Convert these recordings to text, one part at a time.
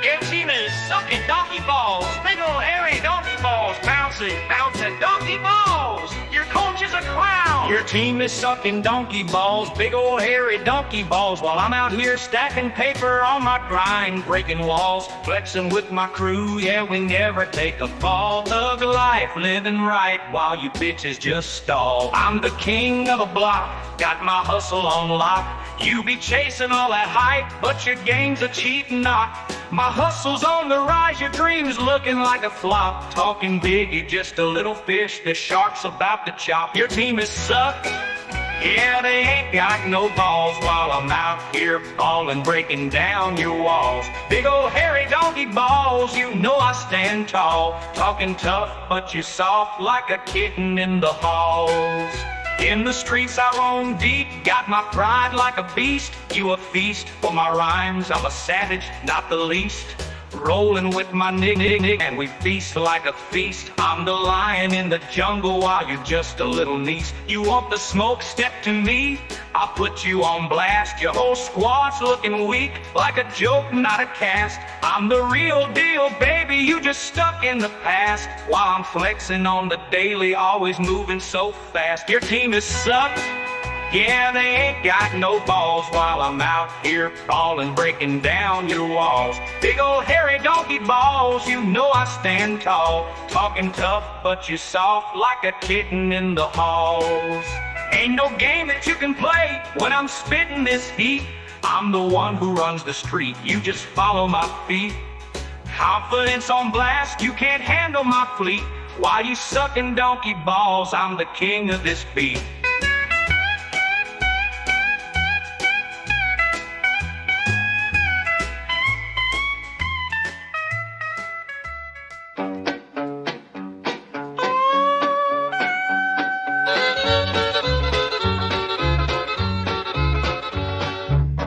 Your team is sucking donkey balls. Big ol' hairy donkey balls. Bouncing, bouncing donkey balls. Your coach is a clown. Your team is sucking donkey balls. Big ol' hairy donkey balls. While I'm out here stacking paper on my grind, breaking walls, flexing with my crew. Yeah, we never take a fall. Thug life, living right while you bitches just stall. I'm the king of the block. Got my hustle on lock. You be chasing all that hype, but your game's a cheap knot. My hustle's on the rise, your dreams looking like a flop. Talking big, you just a little fish, the shark's about to chop. Your team is sucked, yeah, they ain't got no balls. While I'm out here falling, breaking down your walls. Big ol' hairy donkey balls, you know I stand tall. Talking tough, but you're soft like a kitten in the halls. In the streets I roam deep, got my pride like a beast. You a feast for my rhymes, I'm a savage, not the least. Rolling with my nig, and we feast like a feast. I'm the lion in the jungle while you're just a little niece. You want the smoke, step to me, I'll put you on blast. Your whole squad's looking weak, like a joke, not a cast. I'm the real deal, baby, you just stuck in the past. While I'm flexing on the daily, always moving so fast. Your team is sucked, yeah, they ain't got no balls. While I'm out here falling, breaking down your walls. Big ol' hairy donkey balls, you know I stand tall. Talking tough, but you're soft like a kitten in the halls. Ain't no game that you can play when I'm spitting this heat. I'm the one who runs the street, you just follow my feet. Confidence on blast, you can't handle my fleet. While you sucking donkey balls, I'm the king of this beat.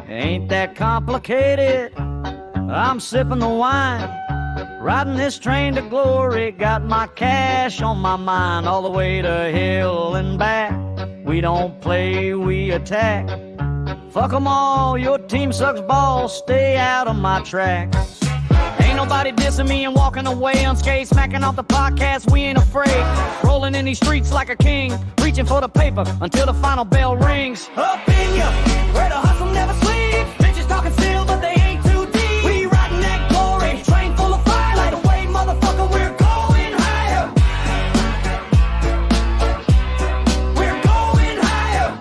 Ain't that complicated? I'm sipping the wine, riding this train to glory. Got my cash on my mind, all the way to hell and back. We don't play, we attack. Fuck 'em all, your team sucks balls. Stay out of my track. Ain't nobody dissing me and walking away unscathed. Smacking off the podcast, we ain't afraid. Rolling in these streets like a king, reaching for the paper until the final bell rings. Up in ya, where the hustle never sleeps. Bitches talking still, but they ain't too deep. We riding that glory, train full of fire. Light away, motherfucker, we're going higher. We're going higher.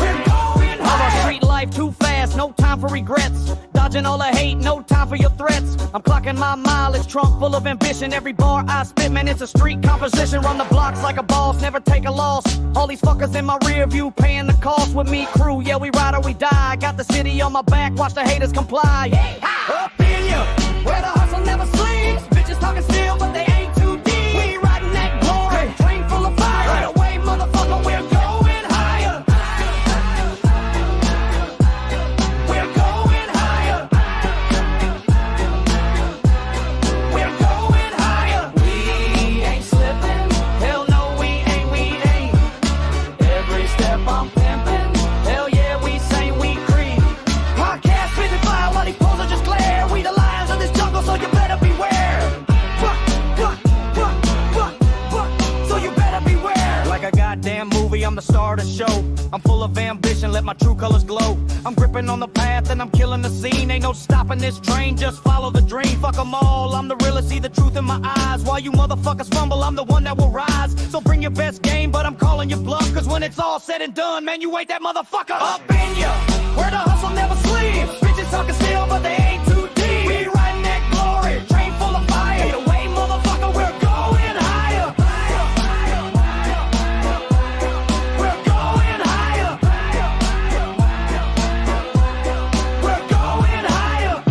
We're going higher. All our street life too fast, no time for regrets. Dodging all the hate, no time for your threats. I'm clocking my mileage, trunk full of ambition. Every bar I spit, man, it's a street composition. Run the blocks like a boss, never take a loss. All these fuckers in my rear view paying the cost with me, crew. Yeah, we ride or we die. Got the city on my back, watch the haters comply. Up in ya, where the hustle never sleeps. Bitches talking still, but they ain't too deep. We riding that glory, train full of fire. Right away, motherfucker, we're going higher. We're going higher. We're going higher. We ain't slipping. Hell no, we ain't. Every step I'm pimping. Hell yeah, we say we creep. Podcast spitting fire while these poles are just glare. We the lions of this jungle, so you better beware. So you better beware. Like a goddamn movie, I'm the star of the show. I'm full of ambition, let my true colors glow. I'm gripping on the path and I'm killing the scene. Ain't no stopping this train, just follow the dream. Fuck 'em all, I'm the realest, see the truth in my eyes. While you motherfuckers fumble, I'm the one that will rise. So bring your best game, but I'm calling you bluff. Cause when it's all said and done, man, you ain't that motherfucker. Up in ya, where the hustle never sleeps. Bitches talking still, but they ain't too deep. We riding that glory, train full of fire. Either way, motherfucker, we're going higher. We're going higher. We're going higher.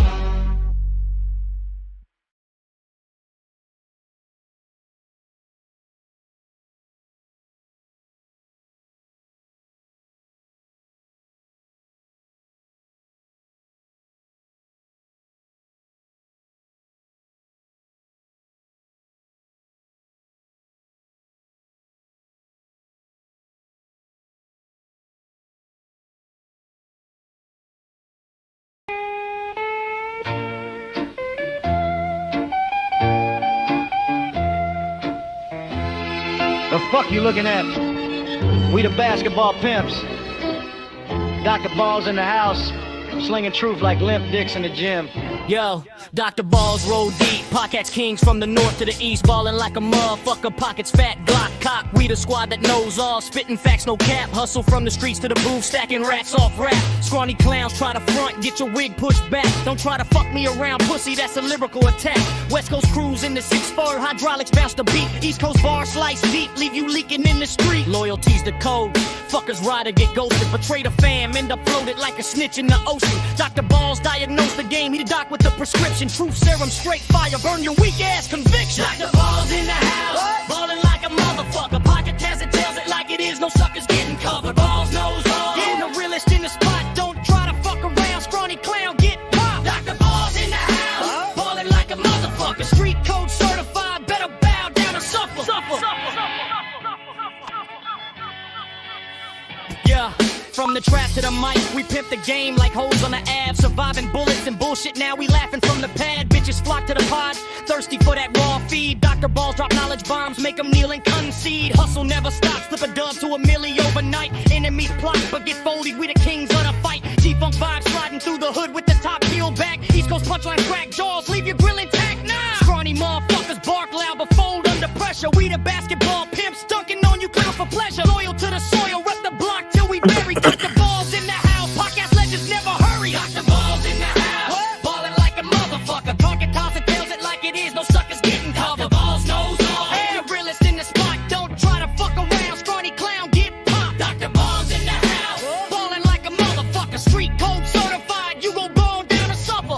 fuck you looking at? We the basketball pimps. Dr. Ball's in the house, slinging truth like limp dicks in the gym. Yo, Dr. Balls roll deep. Pockets kings from the north to the east, ballin' like a motherfucker. Pockets fat, Glock cock. We the squad that knows all, spittin' facts, no cap. Hustle from the streets to the booth, stacking racks off rap. Scrawny clowns try to front, get your wig pushed back. Don't try to fuck me around, pussy. That's a lyrical attack. West Coast cruise in the 6-4, hydraulics bounce the beat. East Coast bar slice deep, leave you leaking in the street. Loyalty's the code. Fuckers ride or get ghosted, betray the fam, end up floated like a snitch in the ocean. Dr. Balls diagnosed the game, he the doc with the prescription. Truth serum, straight fire, burn your weak ass conviction. Dr. Balls in the house, ballin' like a motherfucker. Pocket has it, tells it like it is, no suckers getting covered. Balls knows all, yeah, the realest in the spot. Don't try to fuck around, scrawny clown, get popped. Dr. Balls in the house, ballin' like a motherfucker. Street code certified, better bow down or suffer. Yeah. From the trap to the mic, we pimp the game like hoes on the ab. Surviving bullets and bullshit, now we laughing from the pad. Bitches flock to the pod, thirsty for that raw feed. Dr. Balls drop knowledge bombs, make them kneel and concede. Hustle never stops, slip a dub to a milli overnight. Enemies plot, but get folded, we the kings of the fight. G-Funk vibes sliding through the hood with the top peeled back. East Coast punchline crack jaws, leave your grill intact now. Scrawny motherfuckers bark loud but fold under pressure. We the basketball pimps, dunking on you clown for pleasure. Loyal to the soil, rep the block till we bury. Dr. Balls in the house, podcast legends never hurry. Dr. Balls in the house, ballin' like a motherfucker. Pocket toss it, tells it like it is, no suckers getting covered. Dr. Balls knows all, hey, the realest in the spot. Don't try to fuck around, scrawny clown, get popped. Dr. Balls in the house, ballin' like a motherfucker. Street code certified, you gon' burn down or suffer.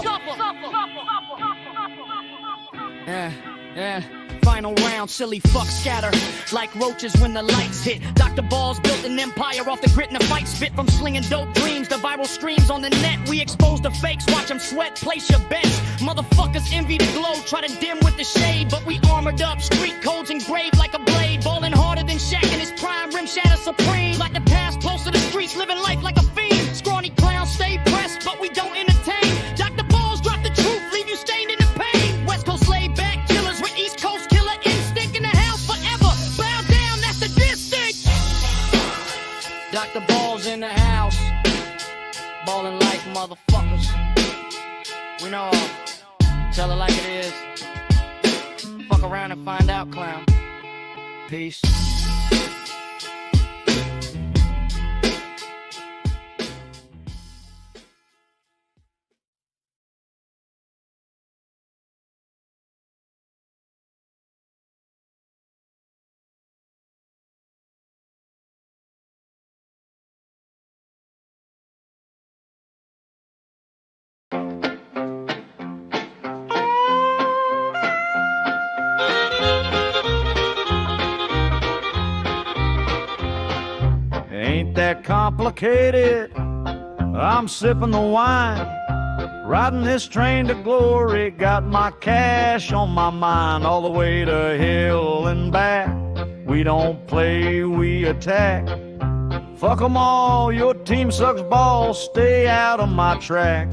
Yeah. Final round, silly fuck scatter like roaches when the lights hit. Dr. Balls built an empire off the grit and the fight spit. From slinging dope dreams to viral streams on the net. We expose the fakes, watch them sweat, place your bets. Motherfuckers envy the glow, try to dim with the shade. But we armored up, street codes engraved like a blade. Ballin' harder than Shaq in his prime, rim shatter supreme. Like the past, close to the streets, living life like a fiend. Scrawny clowns stay pressed, but we don't entertain. Dr. Balls drop the truth, leave you stained in the pain. West Coast laid back killers with East Coast killer instinct in the house forever. Bow down, that's the distinct. Dr. Balls in the house, ballin' like motherfuckers. We know all. Tell it like it is. Fuck around and find out, clown. Peace. Ain't that complicated? I'm sipping the wine, riding this train to glory. Got my cash on my mind all the way to hell and back. We don't play, we attack. Fuck 'em all, your team sucks balls. Stay out of my track.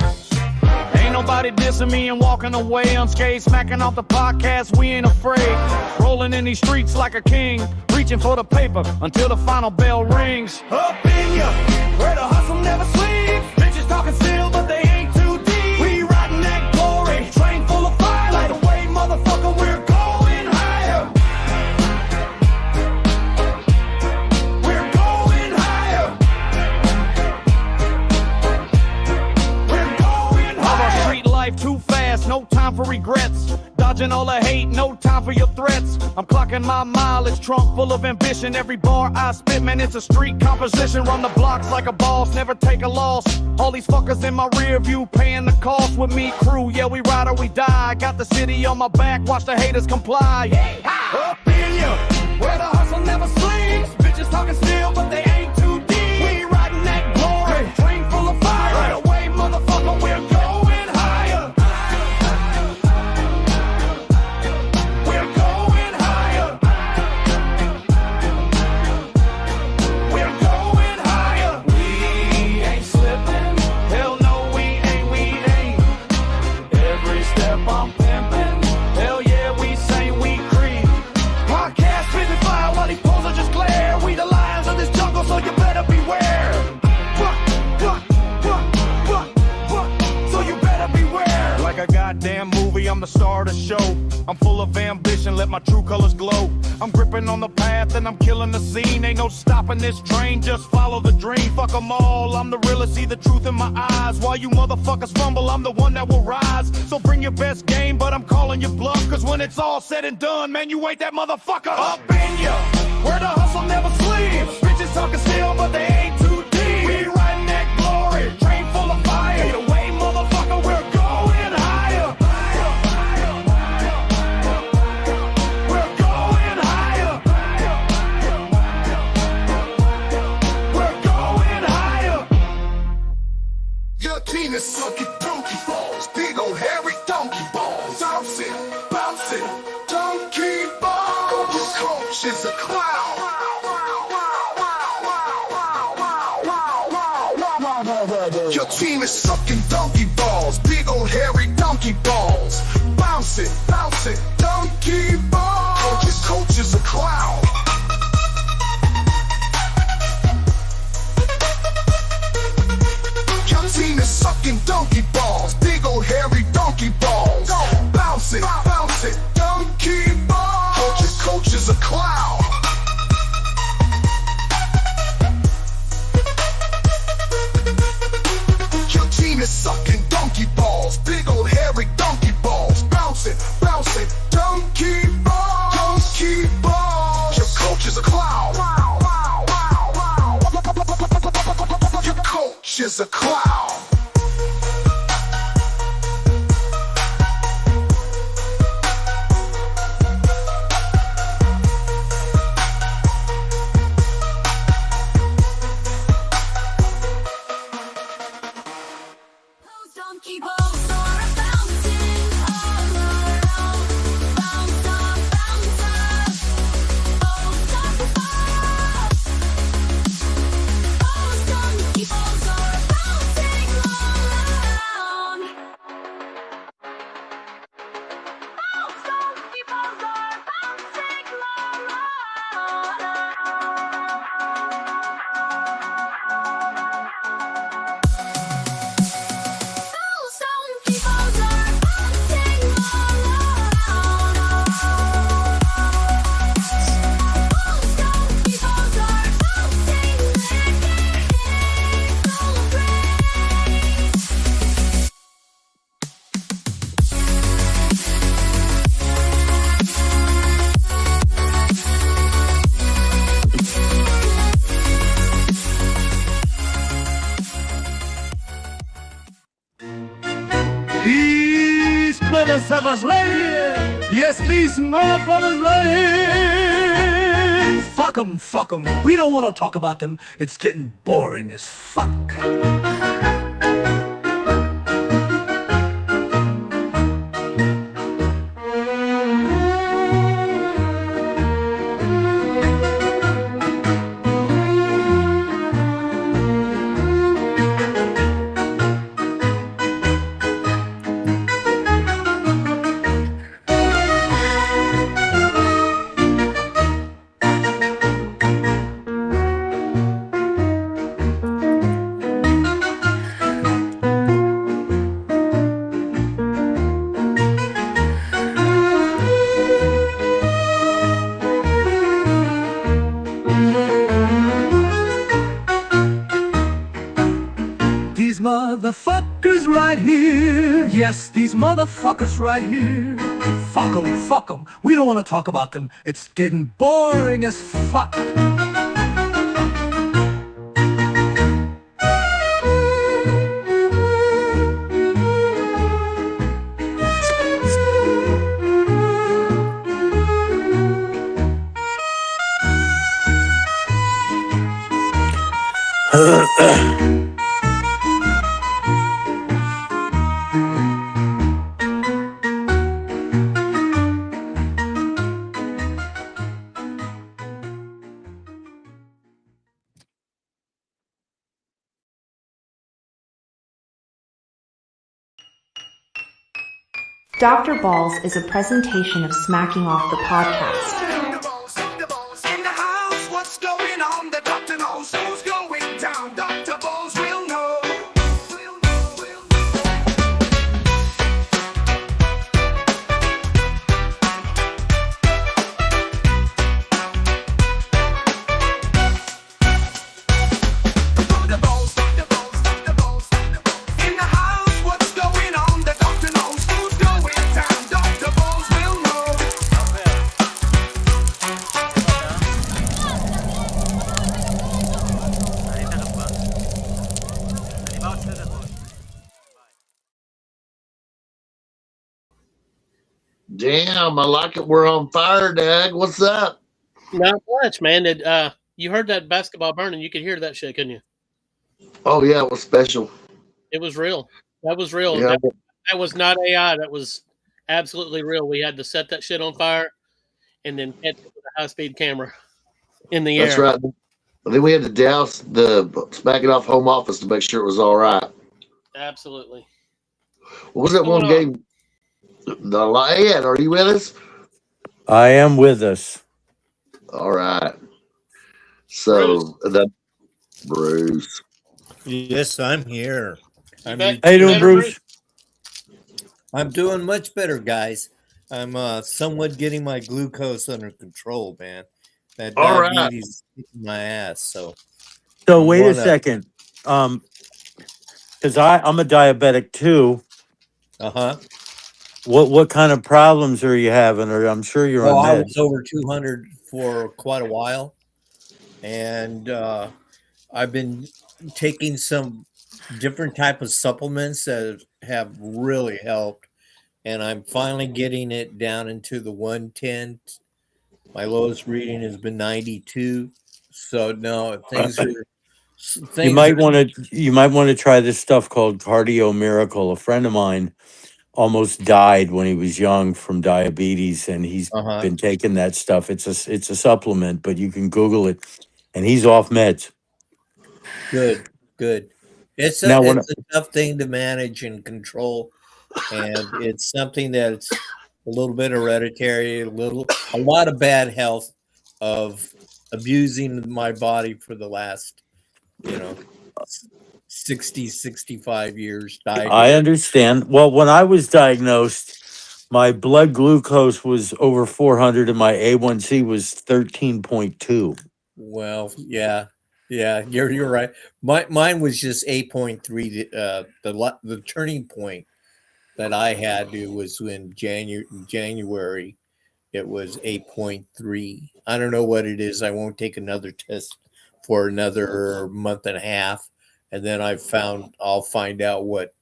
Ain't nobody dissing me and walking away unscathed. Smacking off the podcast, we ain't afraid. Rolling in these streets like a king, reaching for the paper until the final bell rings. Up in ya, where the hustle never sleeps. Bitches talking still, but they ain't too deep. We riding that glory, train full of fire. Light away, motherfucker, we're going higher. We're going higher. We're going higher. Our street life too fast, no time for regrets. Dodging all the hate, no time for your threats. I'm clocking my mileage, trunk full of ambition. Every bar I spit, man, it's a street composition. Run the blocks like a boss, never take a loss. All these fuckers in my rear view, paying the cost with me, crew. Yeah, we ride or we die. Got the city on my back, watch the haters comply. Up in ya, where the hustle never sleeps. Bitches talking still, but they ain't too deep. We riding that glory, train full of fire. Right away, motherfucker, we're going higher. We're going higher. We're going higher. We ain't slipping. Hell no, we ain't. Every step I'm pimping. Hell yeah, we say we creep. Podcast spitting fire while these poles are just movie, I'm the star of the show. I'm full of ambition, let my true colors glow. I'm gripping on the path and I'm killing the scene. Ain't no stopping this train, just follow the dream. Fuck them all, I'm the realest, see the truth in my eyes. While you motherfuckers fumble, I'm the one that will rise. So bring your best game, but I'm calling you bluff. Cause when it's all said and done, man, you ain't that motherfucker up in ya. Where the hustle never sleeps. Bitches talking still, but they ain't too deep. We riding that glory, train full of fire. Either way, motherfucker, we're going higher. We're going higher. We're going higher. Your team is sucking donkey balls, big old hairy donkey balls. Bounce it, donkey balls. Your coach is a clown. Your team is sucking donkey balls, big old hairy donkey balls. Bounce it, donkey balls. Coach is a clown. Your team is sucking donkey balls, big old hairy donkey balls. Bounce it, donkey balls. Coach is a clown. Your team is sucking donkey balls, big old hairy donkey balls. Bounce it, donkey balls. Your coach is a clown. Your coach is a clown. Donkey balls are bouncing all around. Bounce up, bounce up. Balls donkey balls. Balls donkey balls are bouncing all around. Balls donkey balls are bouncing all These motherfuckers right here. Yes, these motherfuckers right here. Fuck them. We don't want to talk about them. It's getting boring as fuck. These motherfuckers right here. Yes, these motherfuckers right here. Fuck 'em. We don't want to talk about them. It's getting boring as fuck. Dr. Balls is a presentation of Smacking Off the Podcast. Dr. Balls in the house. What's going on? The doctor knows who's going down. Dr. Balls will know. Damn, I like it. We're on fire, Doug. What's up? Not much, man. Did you heard that basketball burning? You could hear that shit, couldn't you? Oh yeah, it was special. It was real. That was real. Yeah, That was not AI. That was absolutely real. We had to set that shit on fire and then catch it with a high speed camera in the that's air. right. And then we had to douse smack it off home office to make sure it was all right. Absolutely. What was that What's one going game? The Lion, are you with us? I am with us. All right. So the Bruce. Yes, I'm here. You I'm, bet- How you doing, better, Bruce? I'm doing much better, guys. I'm somewhat getting my glucose under control, man. That All right. diabetes is kicking my ass. So So I'm wait a gonna- second. Because I'm a diabetic too. uh-huh. What kind of problems are you having? Or I'm sure you're Well, I on was meds. over 200 for quite a while, and I've been taking some different type of supplements that have really helped, and I'm finally getting it down into the 110. My lowest reading has been 92. So no, things are You things might are, want to try this stuff called Cardio Miracle. A friend of mine almost died when he was young from diabetes, and he's uh-huh. been taking that stuff. It's a supplement, but you can Google it, and he's off meds. Good. It's Now, when a tough thing to manage and control, and it's something that's a little bit hereditary, a lot of bad health of abusing my body for the last, 60, 65 years. I understand. Well, when I was diagnosed, my blood glucose was over 400 and my A1C was 13.2. Well, yeah, you're right. Mine was just 8.3. The turning point that I had was in January. It was 8.3. I don't know what it is. I won't take another test for another month and a half, and then I'll find out what.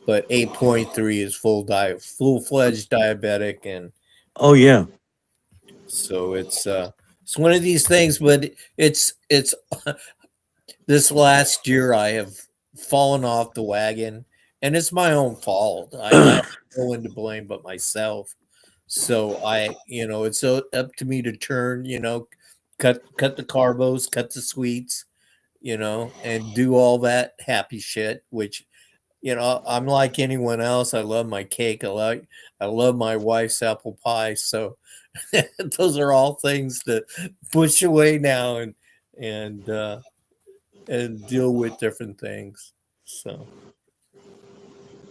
But 8.3 is full-fledged diabetic, and Oh yeah. so it's one of these things. But it's this last year I have fallen off the wagon, and it's my own fault. I have no one to blame but myself. So it's up to me to turn, cut the carbos, cut the sweets, and do all that happy shit, which, I'm like anyone else. I love my cake. I love my wife's apple pie. So those are all things to push away now and deal with different things. So.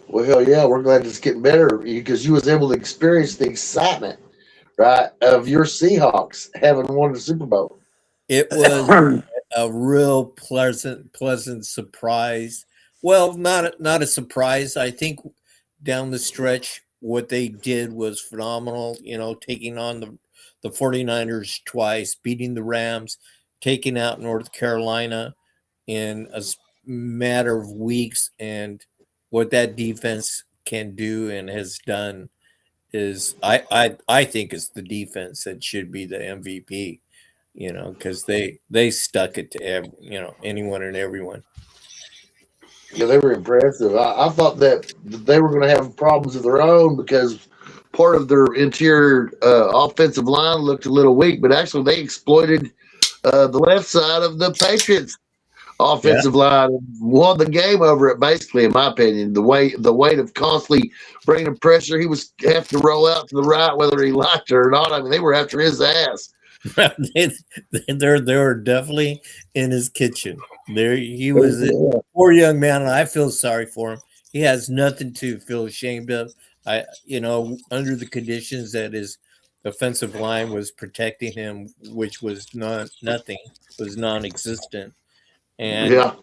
Well, hell yeah, we're glad it's getting better because you was able to experience the excitement, right, of your Seahawks having won the Super Bowl. It was a real pleasant surprise. Well, not a surprise. I think down the stretch, what they did was phenomenal. Taking on the 49ers twice, beating the Rams, taking out North Carolina in a matter of weeks, and what that defense can do and has done is, I think it's the defense that should be the MVP. Because they stuck it to anyone and everyone. Yeah, they were impressive. I thought that they were going to have problems of their own because part of their interior offensive line looked a little weak, but actually they exploited the left side of the Patriots offensive line and won the game over it, basically, in my opinion. The weight of constantly bringing pressure, he was having to roll out to the right whether he liked it or not. I mean, they were after his ass. They're definitely in his kitchen. There he was, a poor young man, and I feel sorry for him. He has nothing to feel ashamed of. Under the conditions that his offensive line was protecting him, which was nothing, was non-existent. And Yeah.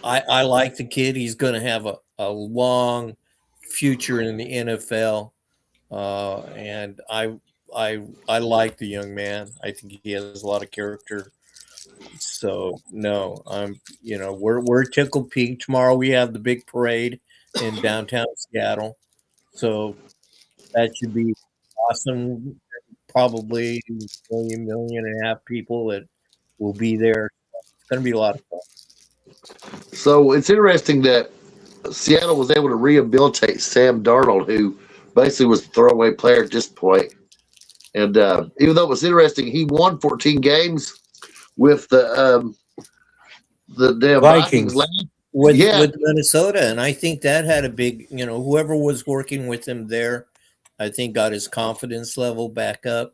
I like the kid. He's going to have a long future in the NFL, and I like the young man. I think he has a lot of character. So no, we're tickled pink. Tomorrow we have the big parade in downtown Seattle. So that should be awesome. Probably million and a half people that will be there. It's going to be a lot of fun. So it's interesting that Seattle was able to rehabilitate Sam Darnold, who basically was a throwaway player at this point. And even though it was interesting, he won 14 games with the damn Vikings. With Minnesota, and I think that had a big, whoever was working with him there, I think got his confidence level back up,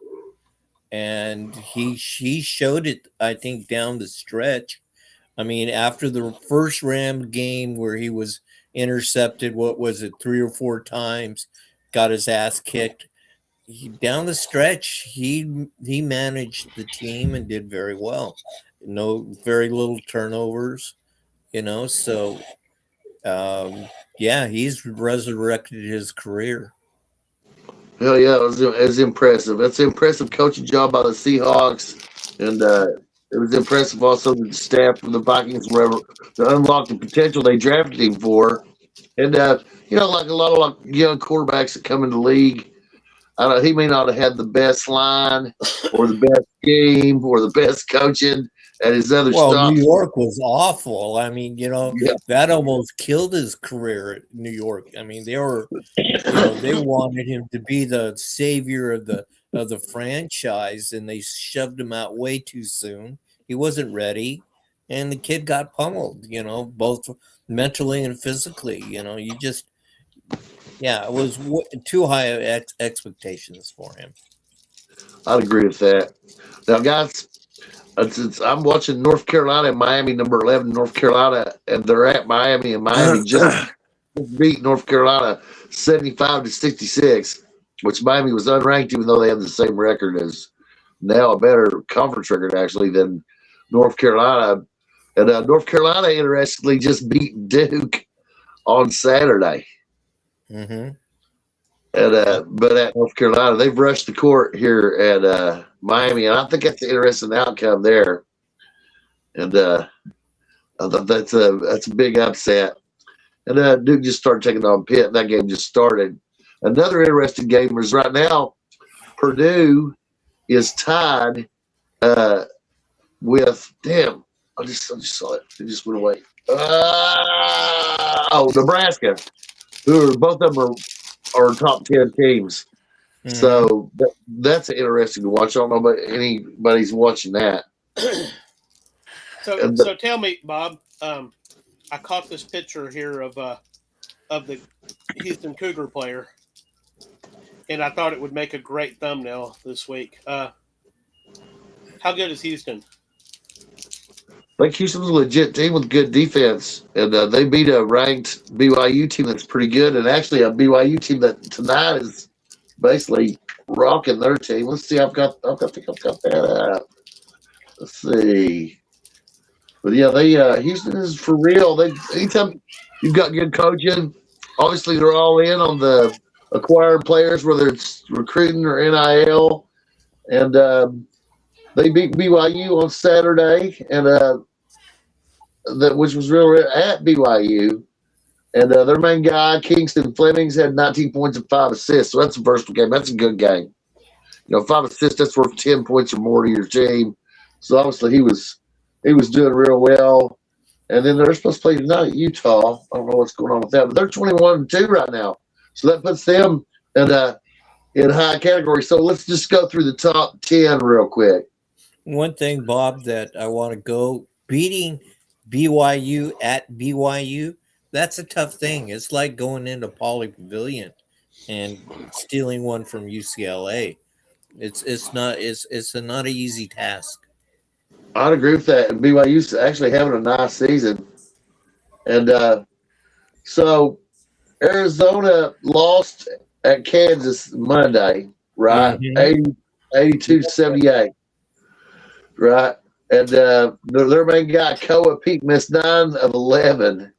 and he showed it, I think, down the stretch. I mean, after the first Ram game where he was intercepted, what was it, 3 or 4 times, got his ass kicked. Down the stretch, he managed the team and did very well. Very little turnovers. So he's resurrected his career. Hell yeah, it was impressive. That's an impressive coaching job by the Seahawks, and it was impressive also that the staff from the Vikings were able to unlock the potential they drafted him for. And like a lot of young quarterbacks that come into the league, I don't know, he may not have had the best line or the best game or the best coaching. And his other stuff. New York was awful. I mean, that almost killed his career at New York. I mean, they were, they wanted him to be the savior of the franchise, and they shoved him out way too soon. He wasn't ready, and the kid got pummeled. Both mentally and physically. It was too high expectations for him. I'd agree with that. Now, guys. I'm watching North Carolina and Miami, number 11, North Carolina, and they're at Miami, and Miami just beat North Carolina 75-66, which Miami was unranked, even though they have the same record as now a better conference record, actually, than North Carolina. And North Carolina, interestingly, just beat Duke on Saturday. Mm-hmm. And but at North Carolina, they've rushed the court here at Miami, and I think that's an interesting outcome there. And I thought that's a big upset. And Duke just started taking on Pitt, and that game just started. Another interesting game is right now, Purdue is tied with I just saw it. It just went away. Nebraska, who are both of them are top 10 teams. Mm-hmm. So that's interesting to watch. I don't know if anybody's watching that. So tell me, Bob, I caught this picture here of the Houston Cougar player, and I thought it would make a great thumbnail this week. How good is Houston? I think Houston's a legit team with good defense, and they beat a ranked BYU team that's pretty good, and actually a BYU team that tonight is basically rocking their team. Let's see. I think I've got that up. Let's see. But yeah, Houston is for real. Anytime you've got good coaching, obviously they're all in on the acquired players, whether it's recruiting or NIL, and they beat BYU on Saturday, and which was real at BYU. And their main guy, Kingston Flemings, had 19 points and 5 assists. So that's the first game. That's a good game. 5 assists, that's worth 10 points or more to your team. So obviously he was doing real well. And then they're supposed to play tonight at Utah. I don't know what's going on with that, but they're 21-2 right now. So that puts them in high category. So let's just go through the top 10 real quick. One thing, Bob, that I want to go beating BYU at BYU. That's a tough thing. It's like going into Pauley Pavilion and stealing one from UCLA. It's not an easy task. I'd agree with that. And BYU's actually having a nice season. And so Arizona lost at Kansas Monday, right? Mm-hmm. 82-78. Right. And their main guy, Koa Peak, missed 9 of 11.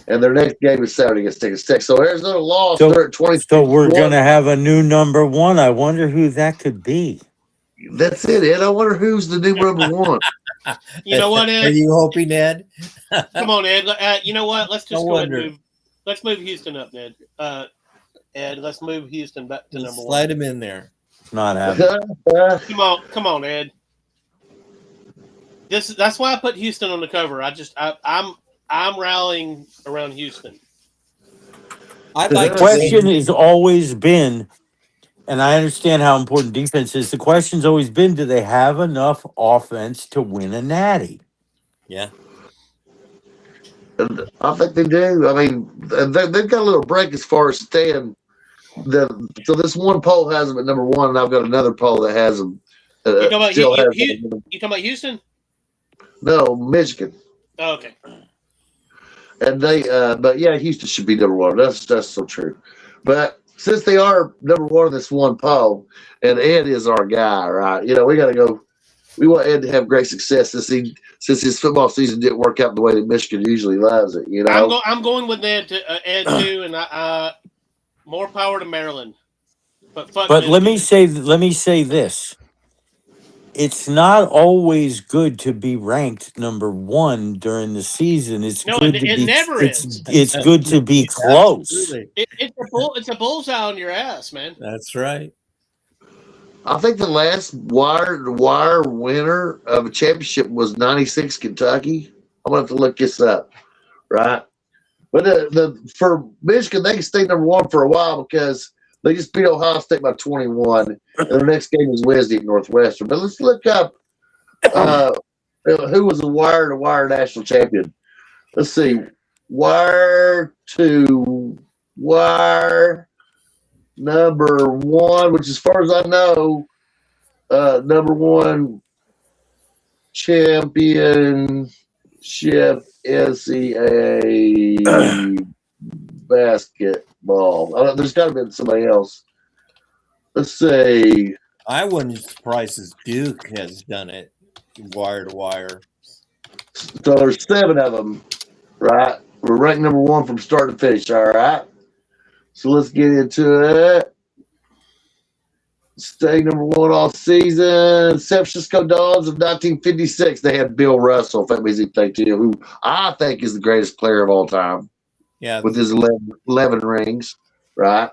And their next game is Saturday against Texas Tech. So Arizona lost. They're at 20. So we're going to have a new number 1. I wonder who that could be. That's it, Ed. I wonder who's the new number 1. You know what, Ed? Are you hoping, Ed? Come on, Ed. You know what? Let's just go ahead and move. Let's move Houston up, Ned. and let's move Houston back to Just number slide one. him in there. Not happening. Come on, Ed. That's why I put Houston on the cover. I'm rallying around Houston. I'd like The to question see, has always been, and I understand how important defense is. The question's always been, do they have enough offense to win a natty? yeah. And I think they do. I mean, they've got a little break as far as staying. So this one poll has them at number one, and I've got another poll that has them. You talking about, Still has you them. talking about Houston? No, Michigan. Oh, okay. And they, but yeah, Houston should be number one. That's so true. But since they are number one in this one poll, and Ed is our guy, right? You know, we got to go. We want Ed to have great success since his football season didn't work out the way that Michigan usually loves it. You know, I'm going with Ed too, and more power to Maryland. But let me say this. It's not always good to be ranked number one during the season. It's No, good it- to it be. never is. It's good to be close. Absolutely. it's a bullseye on your ass, man. That's right. I think the last wire winner of a championship was '96 Kentucky. I'm gonna have to look this up, right? But for Michigan, they can stay number one for a while because they just beat Ohio State by 21, and their next game is Wednesday at Northwestern. But let's look up who was the wire-to-wire national champion. Let's see, wire to wire number one, which as far as I know, number one championship NCAA basketball. There's got to be somebody else. Let's see. I wouldn't be surprised if Duke has done it wire to wire. So there's 7 of them, right? We're ranked number one from start to finish, all right? So let's get into it. Stay number one all season. San Francisco Dons of 1956. They had Bill Russell, if that means anything to you, who I think is the greatest player of all time. Yeah. With his 11 rings, right?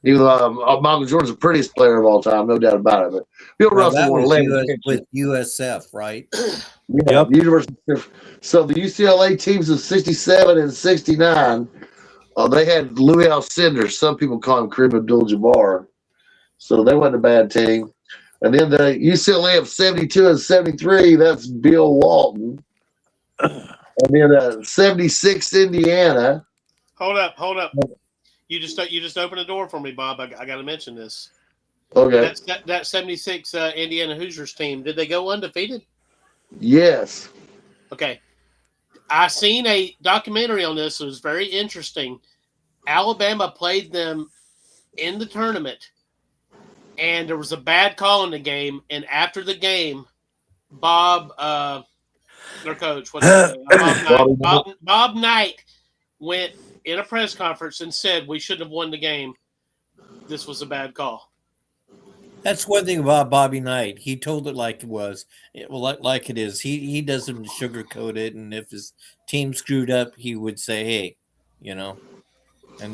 Even though Michael Jordan's the prettiest player of all time, no doubt about it. But Bill Well, Russell that won was 11 with USF, right? Yeah, Yep. University. So the UCLA teams of 67 and 69, they had Louis Alcindor. Some people call him Kareem Abdul-Jabbar. So they wasn't a bad team. And then the UCLA of 72 and 73, that's Bill Walton. And then 76 Indiana. Hold up. You just opened the door for me, Bob. I got to mention this. Okay. That 76 Indiana Hoosiers team, did they go undefeated? Yes. Okay. I seen a documentary on this. It was very interesting. Alabama played them in the tournament, and there was a bad call in the game. And after the game, Bob, their coach, what's his name? Bob Knight went in a press conference and said we shouldn't have won the game. This was a bad call. That's one thing about Bobby Knight. He told it like it was, like it is. He doesn't sugarcoat it, and if his team screwed up, he would say, "Hey," and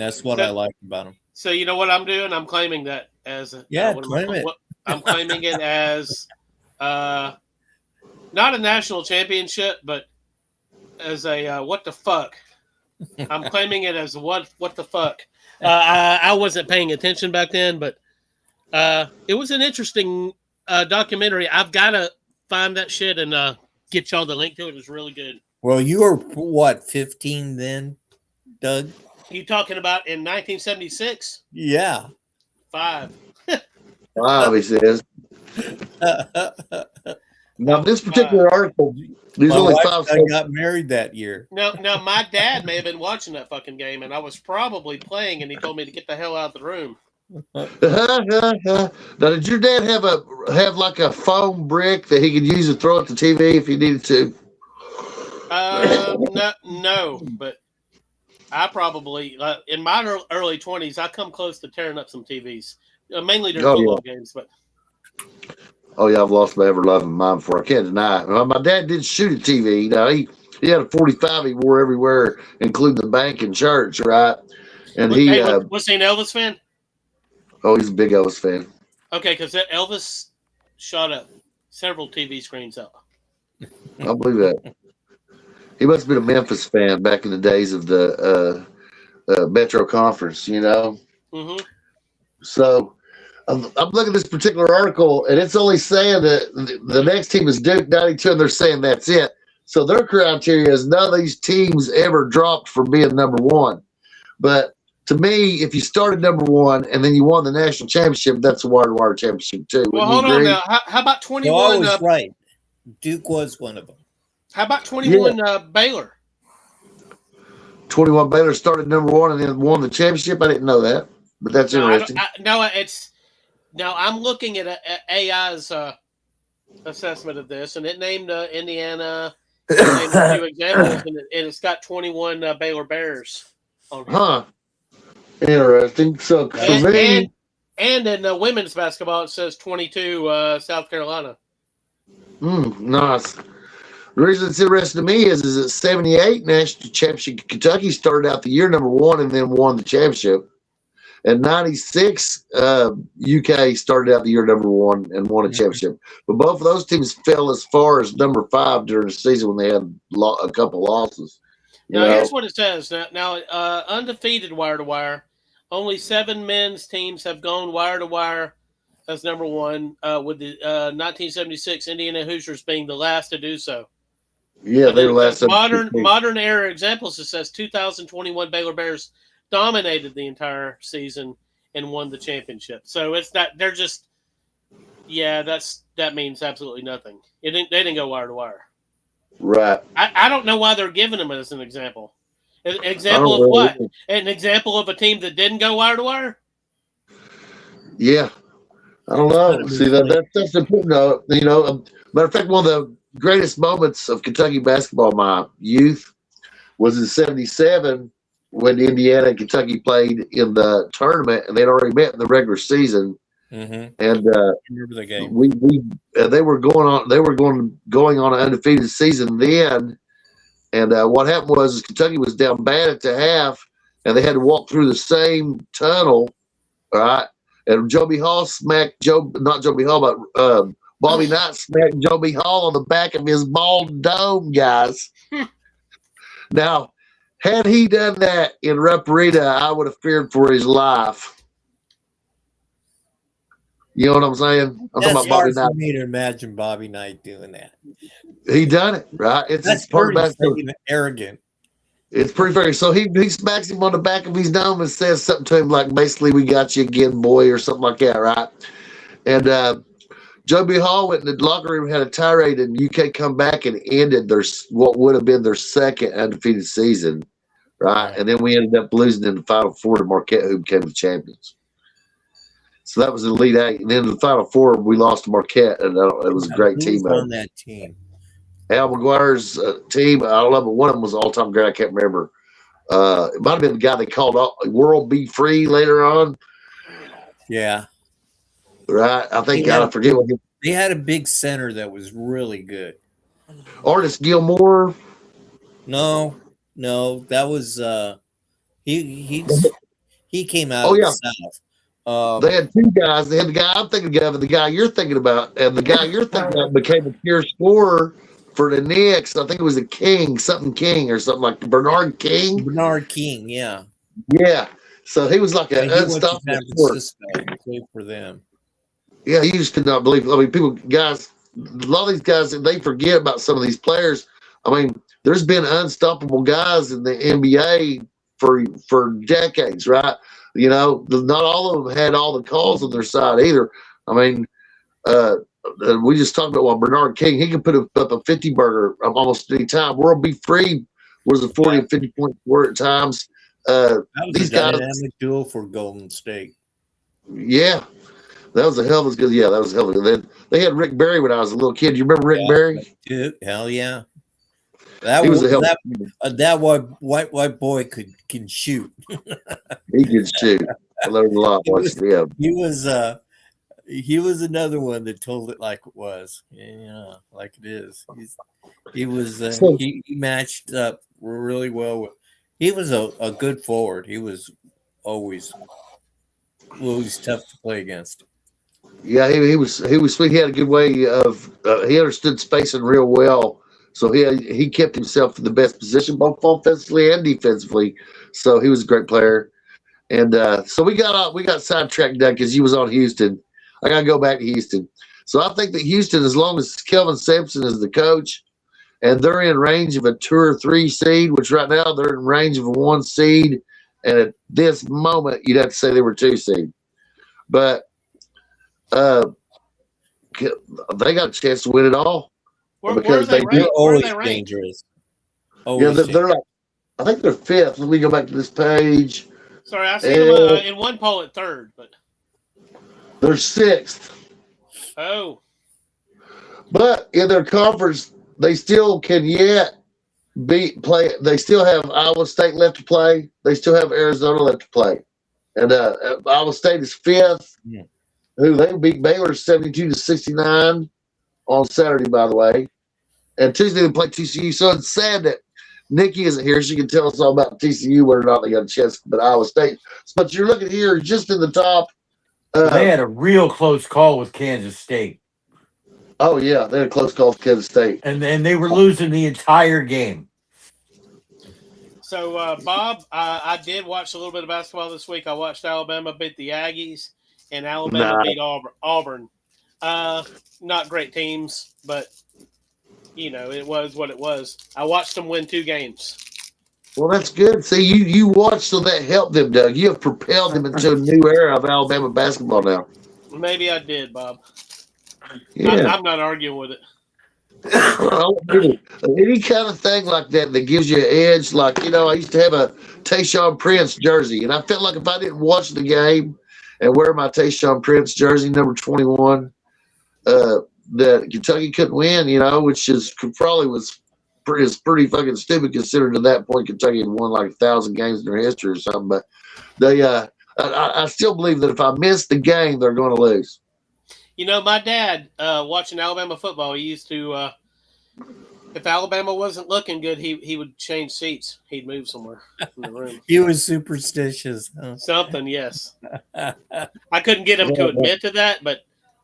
that's what I like about him. So you know what I'm doing? I'm claiming that as claim it. I'm claiming it as not a national championship, but as a what the fuck. I'm claiming it as what the fuck. I wasn't paying attention back then, but it was an interesting documentary. I've got to find that shit and get y'all the link to it. It's really good. Well, you were what, 15 then, Doug? You talking about in 1976? Yeah. 5. Wow, he says. Now, this particular article, there's My only wife 5 and I states. got married that year. Now, my dad may have been watching that fucking game, and I was probably playing, and he told me to get the hell out of the room. Now, did your dad have like a foam brick that he could use to throw at the TV if he needed to? No, but I probably in my early 20s, I come close to tearing up some TVs, mainly during football games. But oh yeah, I've lost my ever loving mind before. I can't deny it. Well, my dad did shoot a TV. You know, he had a 45 he wore everywhere, including the bank and church, right? And Hey, was he an Elvis fan? he's a big Elvis fan. Okay, because Elvis shot up several TV screens out. I believe that. He must have been a Memphis fan back in the days of the Metro Conference, you know. Mm-hmm. So I'm looking at this particular article, and it's only saying that the next team is Duke 92, and they're saying that's it. So their criteria is none of these teams ever dropped from being number one. But to me, if you started number one and then you won the national championship, that's a wire-to-wire championship too. Well, Wouldn't hold you on agree? now. How about No, I 21? was right. Duke was one of them. How about 21 Baylor? 21 Baylor started number one and then won the championship. I didn't know that, but that's interesting. Now I'm looking at AI's assessment of this, and it named Indiana. It named a few examples, and it's got 21 Baylor Bears on here. Huh. Interesting. So for me, and in women's basketball, it says 22 South Carolina. Nice. The reason it's interesting to me is that 78 national championship, Kentucky started out the year number one and then won the championship. And 96, UK started out the year number one and won a championship. But both of those teams fell as far as number 5 during the season when they had a couple losses. Now, here's what it says. Now, undefeated wire-to-wire, only 7 men's teams have gone wire-to-wire as number one, with the 1976 Indiana Hoosiers being the last to do so. Yeah, they were last. Modern era examples, it says 2021 Baylor Bears dominated the entire season and won the championship. So it's not, they're just, that means absolutely nothing. They didn't go wire to wire. Right. I don't know why they're giving them as an example. An example of what? An example of a team that didn't go wire to wire? Yeah. I don't know. See, that's important. You know, matter of fact, one of the greatest moments of Kentucky basketball in my youth was in '77 when Indiana and Kentucky played in the tournament, and they'd already met in the regular season. Mm-hmm. And I remember the game. They were going on an undefeated season then. And what happened was Kentucky was down bad at the half, and they had to walk through the same tunnel, all right? And Bobby Knight smacked Joby Hall on the back of his bald dome, guys. Now, had he done that in Ruparita, I would have feared for his life. You know what I'm saying? I'm That's talking about hard Bobby for Knight. me to imagine Bobby Knight doing that. He done it, right? That's part of pretty arrogant. It's pretty fair. So he smacks him on the back of his dome and says something to him like, basically, "We got you again, boy," or something like that, right? And Joby Hall went in the locker room, had a tirade, and UK come back and ended what would have been their second undefeated season, right? And then we ended up losing in the Final Four to Marquette, who became the champions. So that was the Elite Eight. And then in the Final Four, we lost to Marquette, and it was a great team. On that team. Al McGuire's team, I don't know, but one of them was all-time great. I can't remember. It might have been the guy they called World Be Free later on. Yeah. Right? I think, I forget what they had a big center that was really good. Artis Gilmore. No, that was he came out of the South. They had two guys. They had the guy I'm thinking of and the guy you're thinking about. And the guy you're thinking of became a pure scorer for the Knicks. I think it was a King, something King or something like Bernard King. Bernard King, yeah. Yeah. So he was like an unstoppable scorer. Played for them. Yeah, you just could not believe. I mean, a lot of these guys, they forget about some of these players. I mean, there's been unstoppable guys in the NBA for decades, right? You know, not all of them had all the calls on their side either. I mean, we just talked about Bernard King. He could put up a 50 burger almost any time. World Be Free was a 40 and 50 point scorer at times. That was These a dynamic duo for Golden State. Yeah. That was a hell of a good. Yeah, that was a hell of a good. They had Rick Barry when I was a little kid. You remember Rick Barry? Dude, hell yeah. He was a hell. That white boy can shoot. He could shoot. I learned a lot watching him. He was another one that told it like it was. Yeah, like it is. He matched up really well. He was a good forward. He was always tough to play against. Yeah, he was sweet. He had a good way of he understood spacing real well. So he kept himself in the best position, both offensively and defensively. So he was a great player. And so we got sidetracked down because you was on Houston. I got to go back to Houston. So I think that Houston, as long as Kelvin Sampson is the coach, and they're in range of a 2 or 3 seed, which right now they're in range of a 1 seed, and at this moment you'd have to say they were 2 seed. But they got a chance to win it all because they're always ranked? dangerous. Yeah, Always they're like, I think they're 5th. Let me go back to this page. Sorry, I see them in one poll at 3rd, but They're 6th. oh, But in their conference, they still can yet play. They still have Iowa State left to play. They still have Arizona left to play. And Iowa State is 5th. Yeah. Who they beat Baylor 72-69 on Saturday, by the way. And Tuesday they play TCU. So it's sad that Nikki isn't here. She can tell us all about TCU, whether or not they got a chance, but Iowa State. But you're looking here just in the top. They had a real close call with Kansas State. Oh, yeah. They had a close call with Kansas State. And they were losing the entire game. so Bob, I did watch a little bit of basketball this week. I watched Alabama beat the Aggies, and Alabama beat Auburn. Not great teams, but it was what it was. I watched them win 2 games. Well, that's good. See, you watched, so that helped them, Doug. You have propelled them into a new era of Alabama basketball now. Maybe I did, Bob. Yeah. I'm not arguing with it. Any kind of thing like that gives you an edge. Like, I used to have a Tayshaun Prince jersey, and I felt like if I didn't watch the game and wear my Tayshaun Prince jersey, number 21, that Kentucky couldn't win, which is probably was pretty fucking stupid considering at that point Kentucky had won like 1,000 games in their history or something. But they, I still believe that if I miss the game, they're going to lose. My dad, watching Alabama football, he used to, if Alabama wasn't looking good, he would change seats. He'd move somewhere in the room. He was superstitious. Huh? Something, yes. I couldn't get him to admit to that, but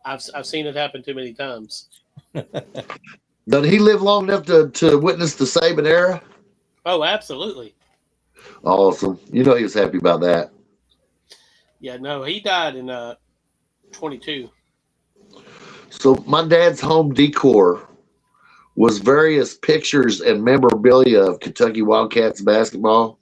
I've seen it happen too many times. Did he live long enough to witness the Saban era? Oh, absolutely. Awesome. He was happy about that. Yeah, no, he died in 22. So my dad's home decor was various pictures and memorabilia of Kentucky Wildcats basketball.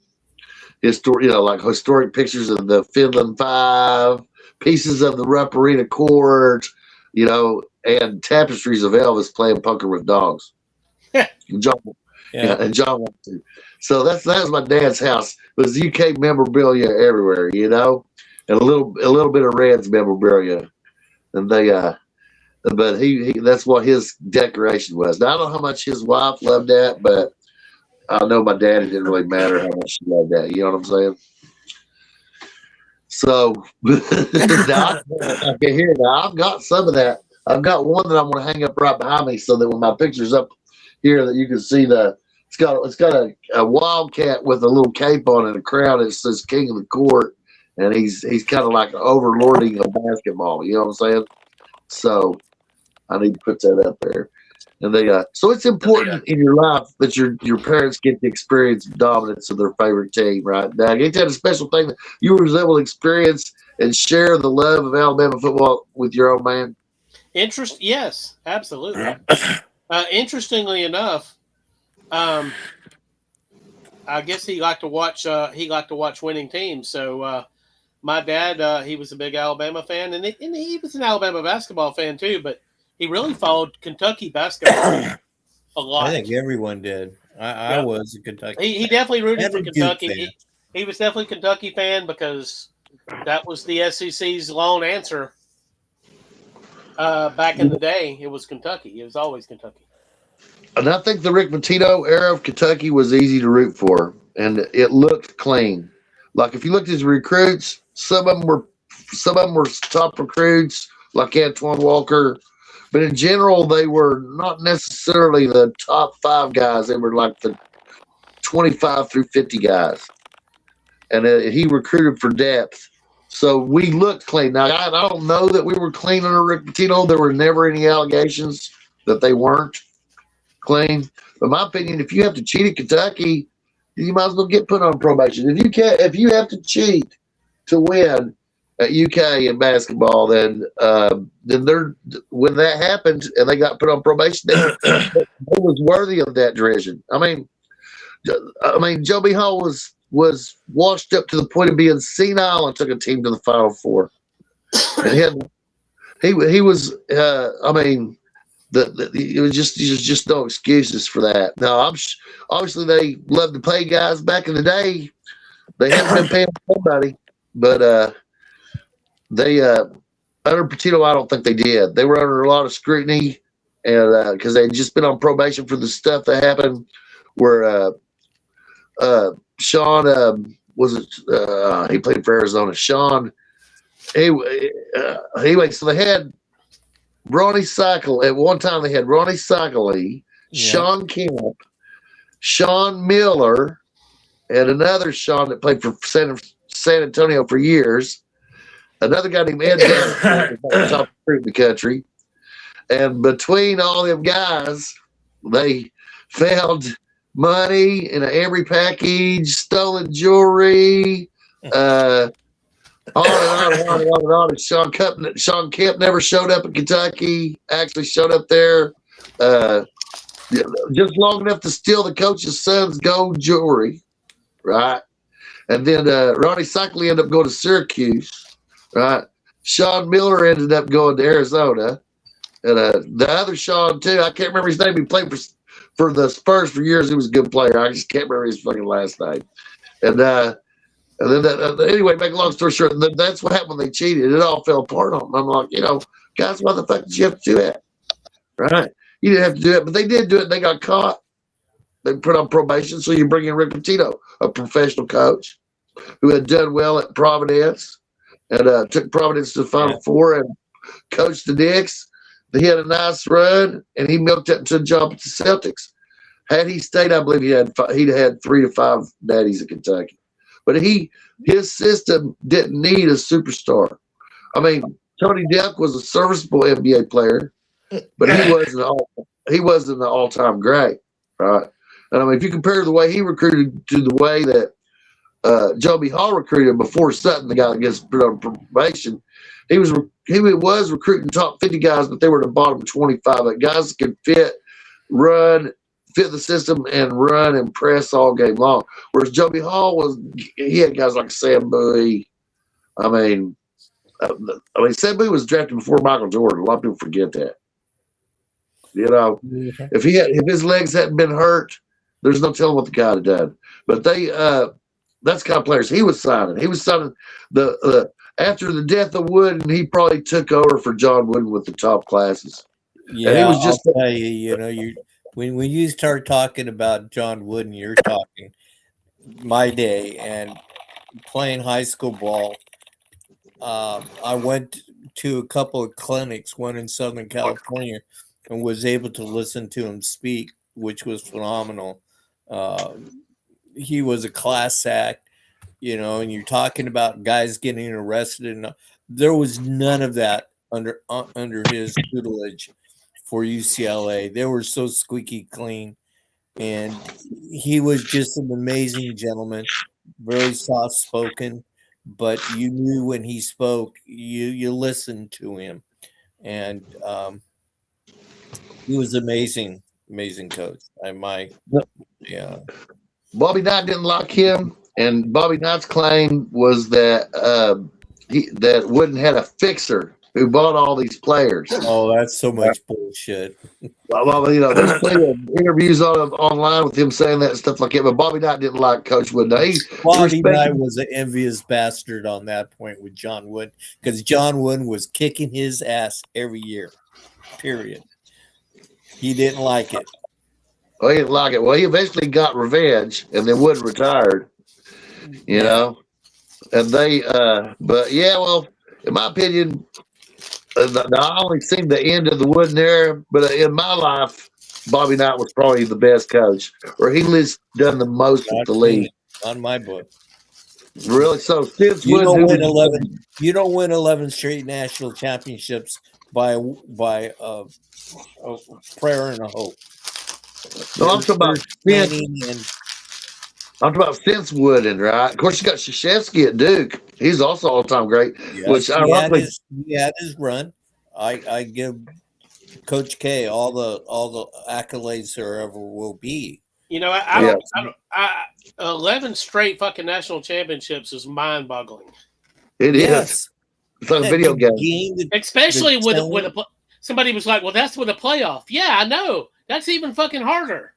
Historic pictures of the Finland Five, pieces of the Rupp Arena court, and tapestries of Elvis playing poker with dogs. John wanted to. So that was my dad's house. It was UK memorabilia everywhere, and a little bit of Reds memorabilia, and they. But he that's what his decoration was. Now, I don't know how much his wife loved that, but I know my dad, it didn't really matter how much she loved that. You know what I'm saying? So now I can hear it. Now I've got some of that. I've got one that I'm going to hang up right behind me so that when my picture's up here, that you can see it's got a wildcat with a little cape on and a crown. It says King of the Court, and he's kind of like overlording of basketball. You know what I'm saying? So I need to put that up there. And so it's important in your life that your parents get to experience dominance of their favorite team, right? Now, ain't that a special thing that you were able to experience and share the love of Alabama football with your own man? Yes, absolutely. Interestingly enough, I guess he liked to watch winning teams. So my dad, he was a big Alabama fan, and he was an Alabama basketball fan too. But he really followed Kentucky basketball a lot. I think everyone did. I was a Kentucky. He definitely rooted for Kentucky. He was definitely a Kentucky fan because that was the SEC's lone answer. Back in the day, it was Kentucky. It was always Kentucky. And I think the Rick Pitino era of Kentucky was easy to root for, and it looked clean. Like if you looked at his recruits, some of them were top recruits, like Antoine Walker, but in general, they were not necessarily the top 5 guys. They were like the 25 through 50 guys. and he recruited for depth. So we looked clean. Now I don't know that we were clean under Rick Pitino. There were never any allegations that they weren't clean. But in my opinion, if you have to cheat at Kentucky, you might as well get put on probation. If you have to cheat to win at UK in basketball, then when that happened and they got put on probation, they was worthy of that derision. I mean, Joe B. Hall was washed up to the point of being senile and took a team to the Final Four. And he was. I mean, it was just no excuses for that. Now, obviously they loved to pay guys back in the day. They haven't been paying somebody, but they under Pitino, I don't think they did. They were under a lot of scrutiny, and because they had just been on probation for the stuff that happened, where Sean he played for Arizona. Sean, anyway, so they had Ronnie Cycle. At one time, they had Ronnie Cycle, Sean Kemp, Sean Miller, and another Sean that played for San Antonio for years. Another guy named Ed Davis, top recruit in the country. And between all them guys, they found money in an Emory package, stolen jewelry, on and on and on and on and on. And Sean Kemp never showed up in Kentucky, actually showed up there just long enough to steal the coach's son's gold jewelry, right? And then Ronnie Cycle ended up going to Syracuse, right? Sean Miller ended up going to Arizona. And the other Sean, too, I can't remember his name. He played for the Spurs for years. He was a good player. I just can't remember his fucking last name. And then anyway, make a long story short, that's what happened when they cheated. It all fell apart on them. I'm like, guys, why the fuck did you have to do that? Right? You didn't have to do it, but they did do it. They got caught. They put on probation. So you bring in Rick Pitino, a professional coach who had done well at Providence and took Providence to the Final Four and coached the Knicks. He had a nice run, and he milked it into a job at the Celtics. Had he stayed, I believe he'd had 3 to 5 daddies at Kentucky. But his system didn't need a superstar. I mean, Tony Delk was a serviceable NBA player, but he wasn't an all-time great, right? And I mean, if you compare the way he recruited to the way that Joe B. Hall recruited before Sutton, the guy that gets put on probation, he was recruiting top 50 guys, but they were the bottom 25. Like guys that could fit the system and run and press all game long. Whereas Joe B. Hall he had guys like Sam Bowie. I mean, Sam Bowie was drafted before Michael Jordan. A lot of people forget that. If his legs hadn't been hurt, there's no telling what the guy had done. But that's the kind of players he was signing. He was signing after the death of Wooden, he probably took over for John Wooden with the top classes. Yeah, and he was just I'll tell you, when you start talking about John Wooden, you're talking my day and playing high school ball. I went to a couple of clinics, one in Southern California, and was able to listen to him speak, which was phenomenal. He was a class act. And you're talking about guys getting arrested, and there was none of that under his tutelage for UCLA. They were so squeaky clean, and he was just an amazing gentleman, very soft spoken, but you knew when he spoke, you listened to him, and he was amazing coach. Bobby Knight didn't like him. And Bobby Knight's claim was that that Wooden had a fixer who bought all these players. Oh, that's so much bullshit. Well, there's plenty of interviews online with him saying that stuff like that. But Bobby Knight didn't like Coach Wooden. Bobby Knight was an envious bastard on that point with John Wooden, because John Wooden was kicking his ass every year. Period. He didn't like it. Well, he didn't like it. Well, he eventually got revenge, and then Wooden retired. And they, but yeah, well, in my opinion, I only seen the end of the Wooden era, but in my life, Bobby Knight was probably the best coach, or he at least done the most with the league. On my book. Really? So since You when don't do win we- 11. You don't win 11 straight national championships by a prayer and a hope. No, I'm talking about There's since, planning and I'm talking about since Wooden, right? Of course, you got Krzyzewski at Duke. He's also all time great. yes, Which ironically, he had his run. I give Coach K all the accolades there ever will be. You know, I don't. 11 straight fucking national championships is mind-boggling. it is. Yes. It's like a That video the game. Especially the with talent- somebody was like, "Well, that's with a playoff." Yeah, I know. That's even fucking harder.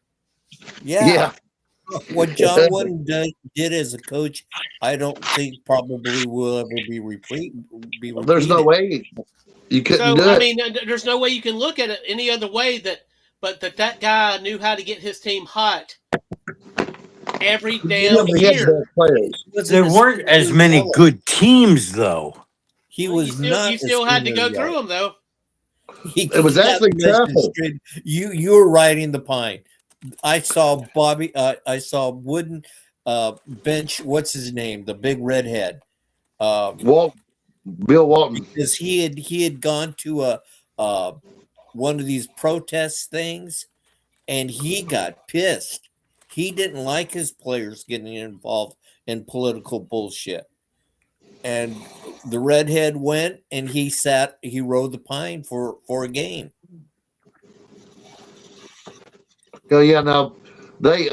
Yeah. What John Wooden did as a coach, I don't think probably will ever be repeated. There's no way you couldn't do So I it. mean, there's no way you can look at it any other way that guy knew how to get his team hot every damn He had the year. best players. There weren't as many good teams, though. He was You not. still had to go through them though. It was actually tougher. You were riding the pine. I saw Bobby. I saw Wooden bench. What's his name? The big redhead. Bill Walton. Because he had gone to a one of these protest things, and he got pissed. He didn't like his players getting involved in political bullshit. And the redhead went and he rode the pine for a game. Oh yeah, no, they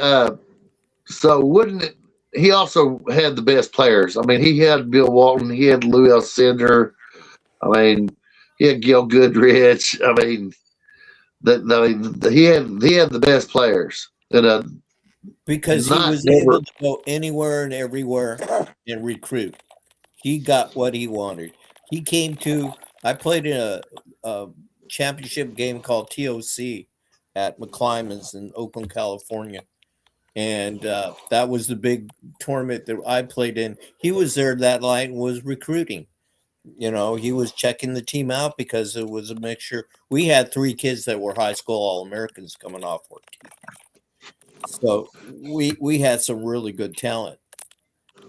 so wouldn't it, he also had the best players. I mean, he had Bill Walton, he had Lou Alcindor, I mean, he had Gil Goodrich. I mean, he had the best players. And Because he not was never- able to go anywhere and everywhere and recruit. He got what he wanted. He came to. I played in a championship game called TOC at McClymonds in Oakland, California, and that was the big tournament that I played in. He was there that night and was recruiting. You know, he was checking the team out because it was a mixture. We had 3 kids that were high school All-Americans coming off our team. So we had some really good talent,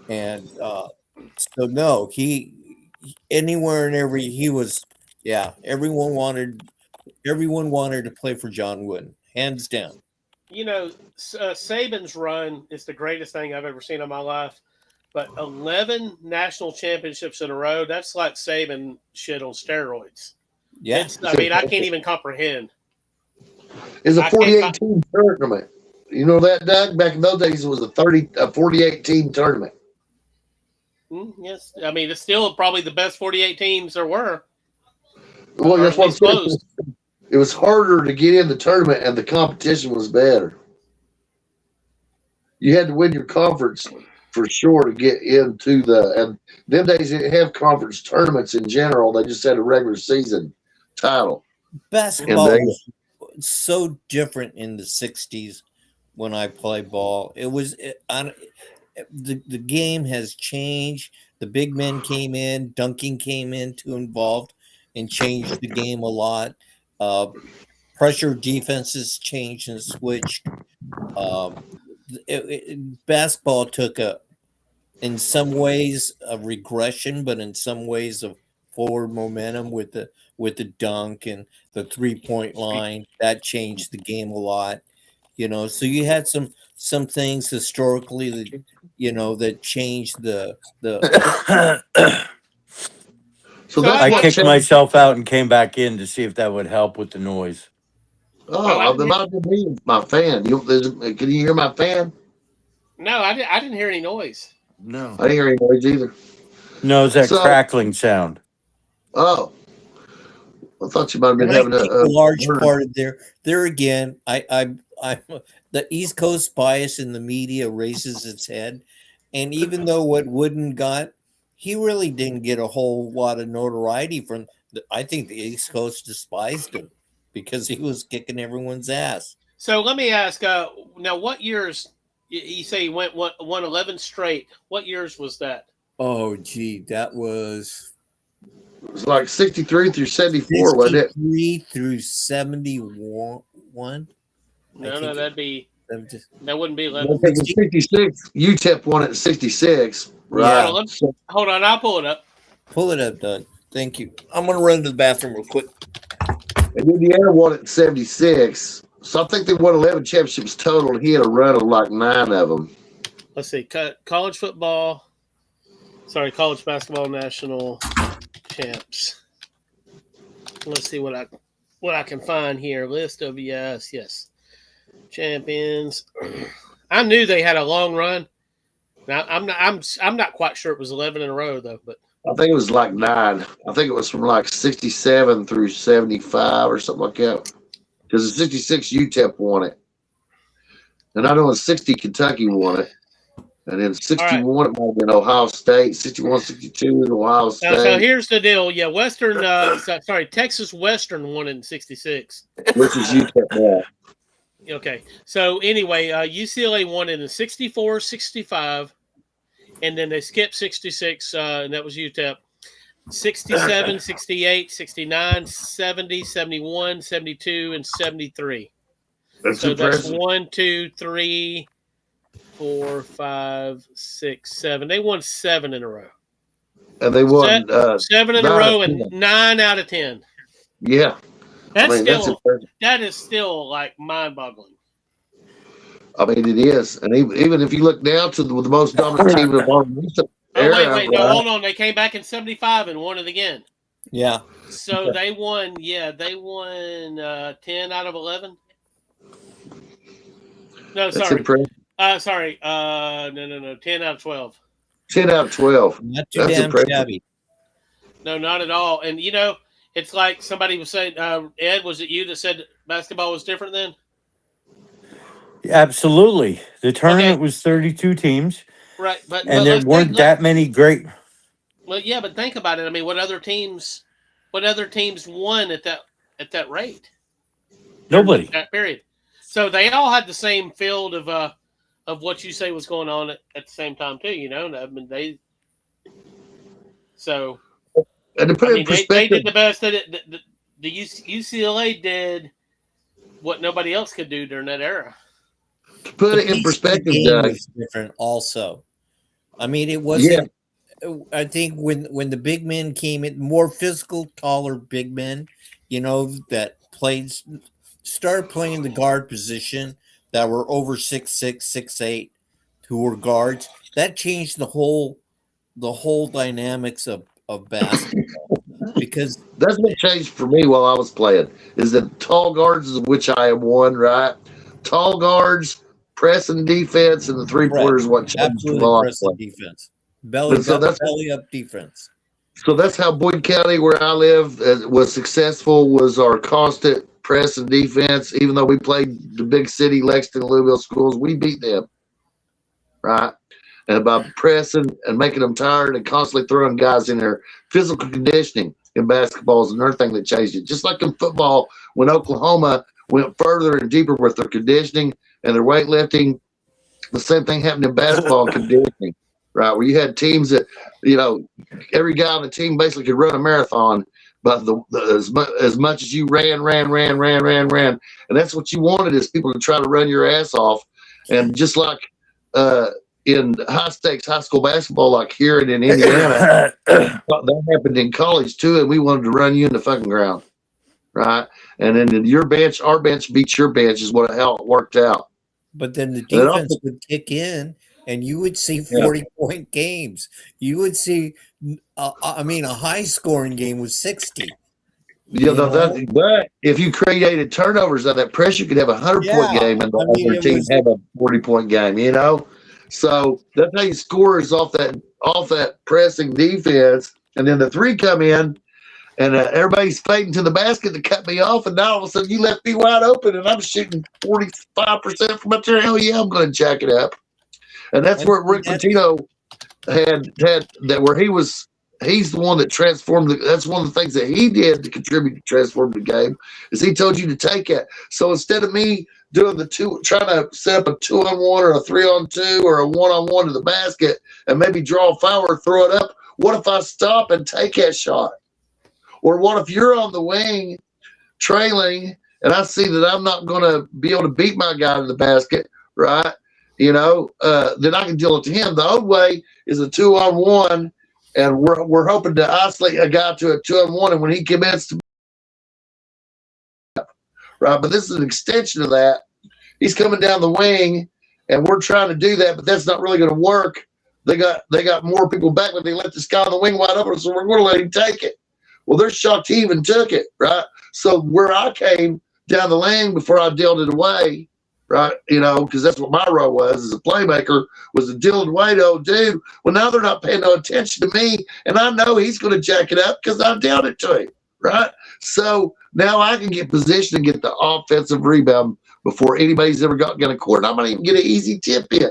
and so no, he anywhere and everyone wanted to play for John Wooden, hands down. You know, Saban's run is the greatest thing I've ever seen in my life. But 11 national championships in a row, that's like Saban shit on steroids. Yeah, I mean, I can't even comprehend. it's a I can't 48 team tournament. You know that, Doug? Back in those days, it was a 48 team tournament. Yes, I mean, it's still probably the best 48 teams there were. Well, Or that's at what I'm least saying. close. It was harder to get in the tournament, and the competition was better. You had to win your conference for sure to get into and them days they didn't have conference tournaments in general. They just had a regular season title. Basketball And was so different in the 60s when I played ball. It was the game has changed. The big men came in, dunking came into involved and changed the game a lot. Pressure defenses changed and switched. Basketball took in some ways a regression, but in some ways a forward momentum with the dunk and the 3-point line. That changed the game a lot. You know, so you had some things historically that that changed the So that's I what kicked changed. myself out and came back in to see if that would help with the noise. Oh, that might have been my fan. Can you hear my fan? No, I didn't hear any noise. No. I didn't hear any noise either. No, it's that So- crackling sound. Oh, I thought you might have been And I having think a a large part of there again, I'm the East Coast bias in the media raises its head, and even though what Wooden got, he really didn't get a whole lot of notoriety from. I think the East Coast despised him because he was kicking everyone's ass. So let me ask, now what years, you say he won 11 straight. What years was that? Oh, gee, that was It was like 63 through 74, wasn't it? 63 through 71. No, that'd be That wouldn't be 11. Because in 66, UTEP won it in 66. Right. Hold on, hold on, I'll pull it up. Pull it up, Doug. Thank you. I'm going to run to the bathroom real quick. And Indiana won it in 76. So I think they won 11 championships total. And he had a run of like 9 of them. Let's see. College basketball national champs. Let's see what I can find here. List of yes champions. I knew they had a long run. Now I'm not quite sure it was 11 in a row though, but I think it was like 9. I think it was from like 67 through 75 or something like that. Because in 66 UTEP won it, and I know in 60 Kentucky won it, and in 61 it might have been Ohio State. 61, 62 in Ohio State. so here's the deal. Yeah, Texas Western won it in 66. Which is UTEP now. Okay. So anyway, UCLA won it in 64, 65, and then they skipped 66, and that was UTEP. 67, 68, 69, 70, 71, 72, and 73. That's so impressive. that's 1, 2, 3, 4, 5, 6, 7. They won 7 in a row. And they won 7 in a row and 9 out of 10. Yeah. That's that's still impressive. that is still like mind-boggling. I mean, it is. And even if you look down to the most dominant team of our recent era, Wait, no, hold on. They came back in 75 and won it again. Yeah. So they won, 10 out of 11. No, That's sorry. impressive. Sorry. No. 10 out of 12. 10 out of 12. Not too That's damn impressive. shabby. No, not at all. And, it's like somebody was saying, Ed, was it you that said basketball was different then? Absolutely. The tournament was 32 teams, Right. But and there weren't that many great. Well, yeah, but think about it. I mean, what other teams won at that rate? Nobody. That period. So they all had the same field of what you say was going on at the same time too. I mean, And to put it in they perspective, did the best that the UCLA did what nobody else could do during that era. to put The it in pace of perspective, the game Doug, was different also. I mean, it wasn't. I think when the big men came in, more physical, taller big men, that started playing the guard position that were over 6'6", 6'8", who were guards. That changed the whole dynamics of basketball because that's what changed for me while I was playing. Is that tall guards, of which I am one, right? Tall guards, press and defense, and the 3-pointers. What changed absolutely while I press was and playing. defense, belly up defense. So that's how Boyd County, where I live, was successful. Was our constant press and defense. Even though we played the big city, Lexington, Louisville schools, we beat them, right? And by pressing and making them tired and constantly throwing guys in there, physical conditioning in basketball is another thing that changed it. Just like in football, when Oklahoma went further and deeper with their conditioning and their weightlifting, the same thing happened in basketball and conditioning, right? Where you had teams that, every guy on the team basically could run a marathon, but as much as you ran, and that's what you wanted is people to try to run your ass off. And just like in high stakes high school basketball, like here and in Indiana, that happened in college too, and we wanted to run you in the fucking ground, right? And then our bench beats your bench is how it worked out. But then the defense would kick in, and you would see 40-point games. You would see, a high-scoring game was 60. But if you created turnovers out of that pressure, you could have a 100-point game, and the other team have a 40-point game. So that's how you score is off that pressing defense, and then the 3 come in, and everybody's fading to the basket to cut me off, and now all of a sudden you left me wide open, and I'm shooting 45% from up there. Hell yeah, I'm going to jack it up, and that's where Rick Pitino had that where he's the one that transformed. That's one of the things that he did to contribute to transform the game is he told you to take it. So instead of me doing trying to set up a 2-on-1 or a 3-on-2 or a 1-on-1 to the basket and maybe draw a foul or throw it up, what if I stop and take that shot? Or what if you're on the wing trailing and I see that I'm not going to be able to beat my guy to the basket? right? Then I can deal it to him. The old way is a 2-on-1, and we're hoping to isolate a guy to a 2-on-1, and when he commits to right, but this is an extension of that. He's coming down the wing, and we're trying to do that, but that's not really going to work. They got more people back, but they let this guy on the wing wide open, so we're going to let him take it. Well, they're shocked he even took it, right? So where I came down the lane before I dealt it away, right? Because that's what my role was as a playmaker, was to deal it away to old dude. Well, now they're not paying no attention to me, and I know he's going to jack it up because I dealt it to him, right? So now I can get position and get the offensive rebound before anybody's ever got in a court. I might even get an easy tip in,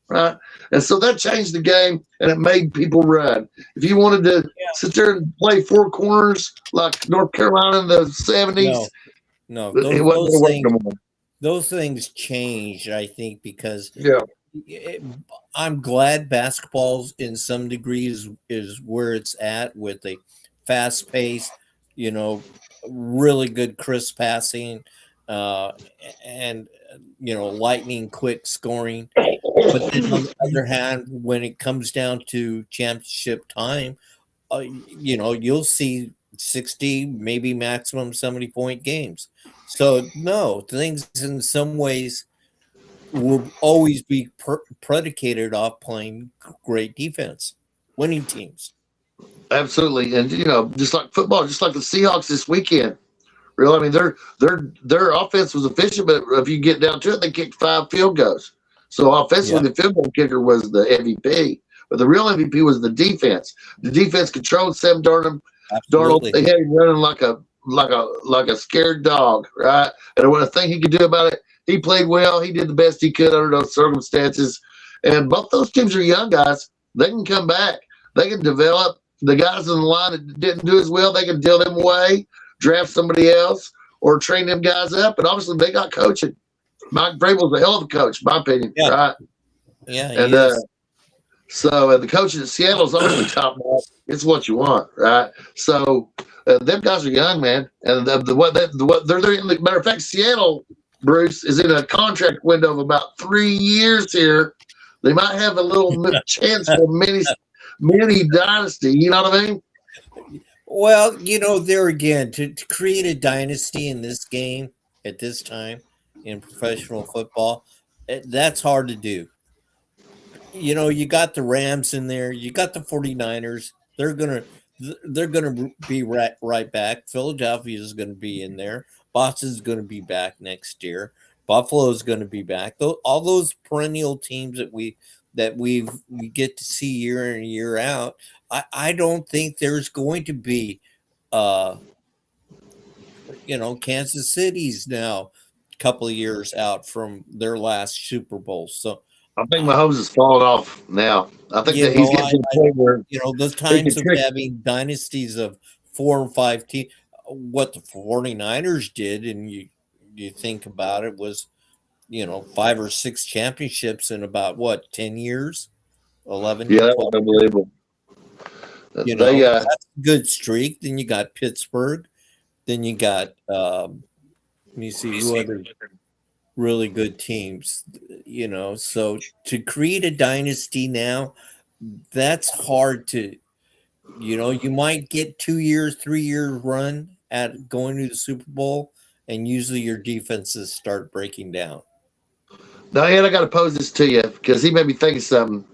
right? And so that changed the game, and it made people run. If you wanted to sit there and play four corners like North Carolina in the 70s, no, it wasn't those work things, no more. those things changed, I think, because Yeah. I'm glad basketball in some degrees is where it's at with a fast pace, really good crisp passing, and lightning quick scoring. But then on the other hand, when it comes down to championship time, you'll see 60, maybe maximum 70-point games. So no, things in some ways will always be predicated off playing great defense, winning teams. Absolutely, and just like football, just like the Seahawks this weekend. Really, I mean, their offense was efficient, but if you get down to it, they kicked 5 field goals. So offensively, the field goal kicker was the MVP, but the real MVP was the defense. The defense controlled Sam Darnold. They had him running like a scared dog, right? And one thing he could do about it, he played well. He did the best he could under those circumstances. And both those teams are young guys. They can come back. They can develop. The guys in the line that didn't do as well, they can deal them away, draft somebody else, or train them guys up. And obviously, they got coaching. Mike Vrabel's a hell of a coach, in my opinion, right? Yeah, and so the coach at Seattle is obviously top notch. It's what you want, right? So them guys are young, man, and they're in the matter of fact, Seattle, Bruce, is in a contract window of about 3 years here. They might have a little chance for mini dynasty. You know what I mean? Well, there again, to create a dynasty in this game at this time in professional football, that's hard to do. You got the Rams in there, you got the 49ers. They're gonna be right back. Philadelphia is gonna be in there. Boston's gonna be back next year. Buffalo's gonna be back. All those perennial teams that we get to see year in and year out. I don't think there's going to be Kansas City's now a couple of years out from their last Super Bowl. So I think Mahomes is falling off now. I think that he's getting to the point where those times of having dynasties of 4 and 5 teams, what the 49ers did, and you think about it, was 5 or 6 championships in about 10 years, 11. Yeah, that was unbelievable. That's a good streak. Then you got Pittsburgh. Then you got let me see who other really good teams. So to create a dynasty now, that's hard to. You might get 2 years, 3 years run at going to the Super Bowl, and usually your defenses start breaking down. Diane, I got to pose this to you because he made me think of something.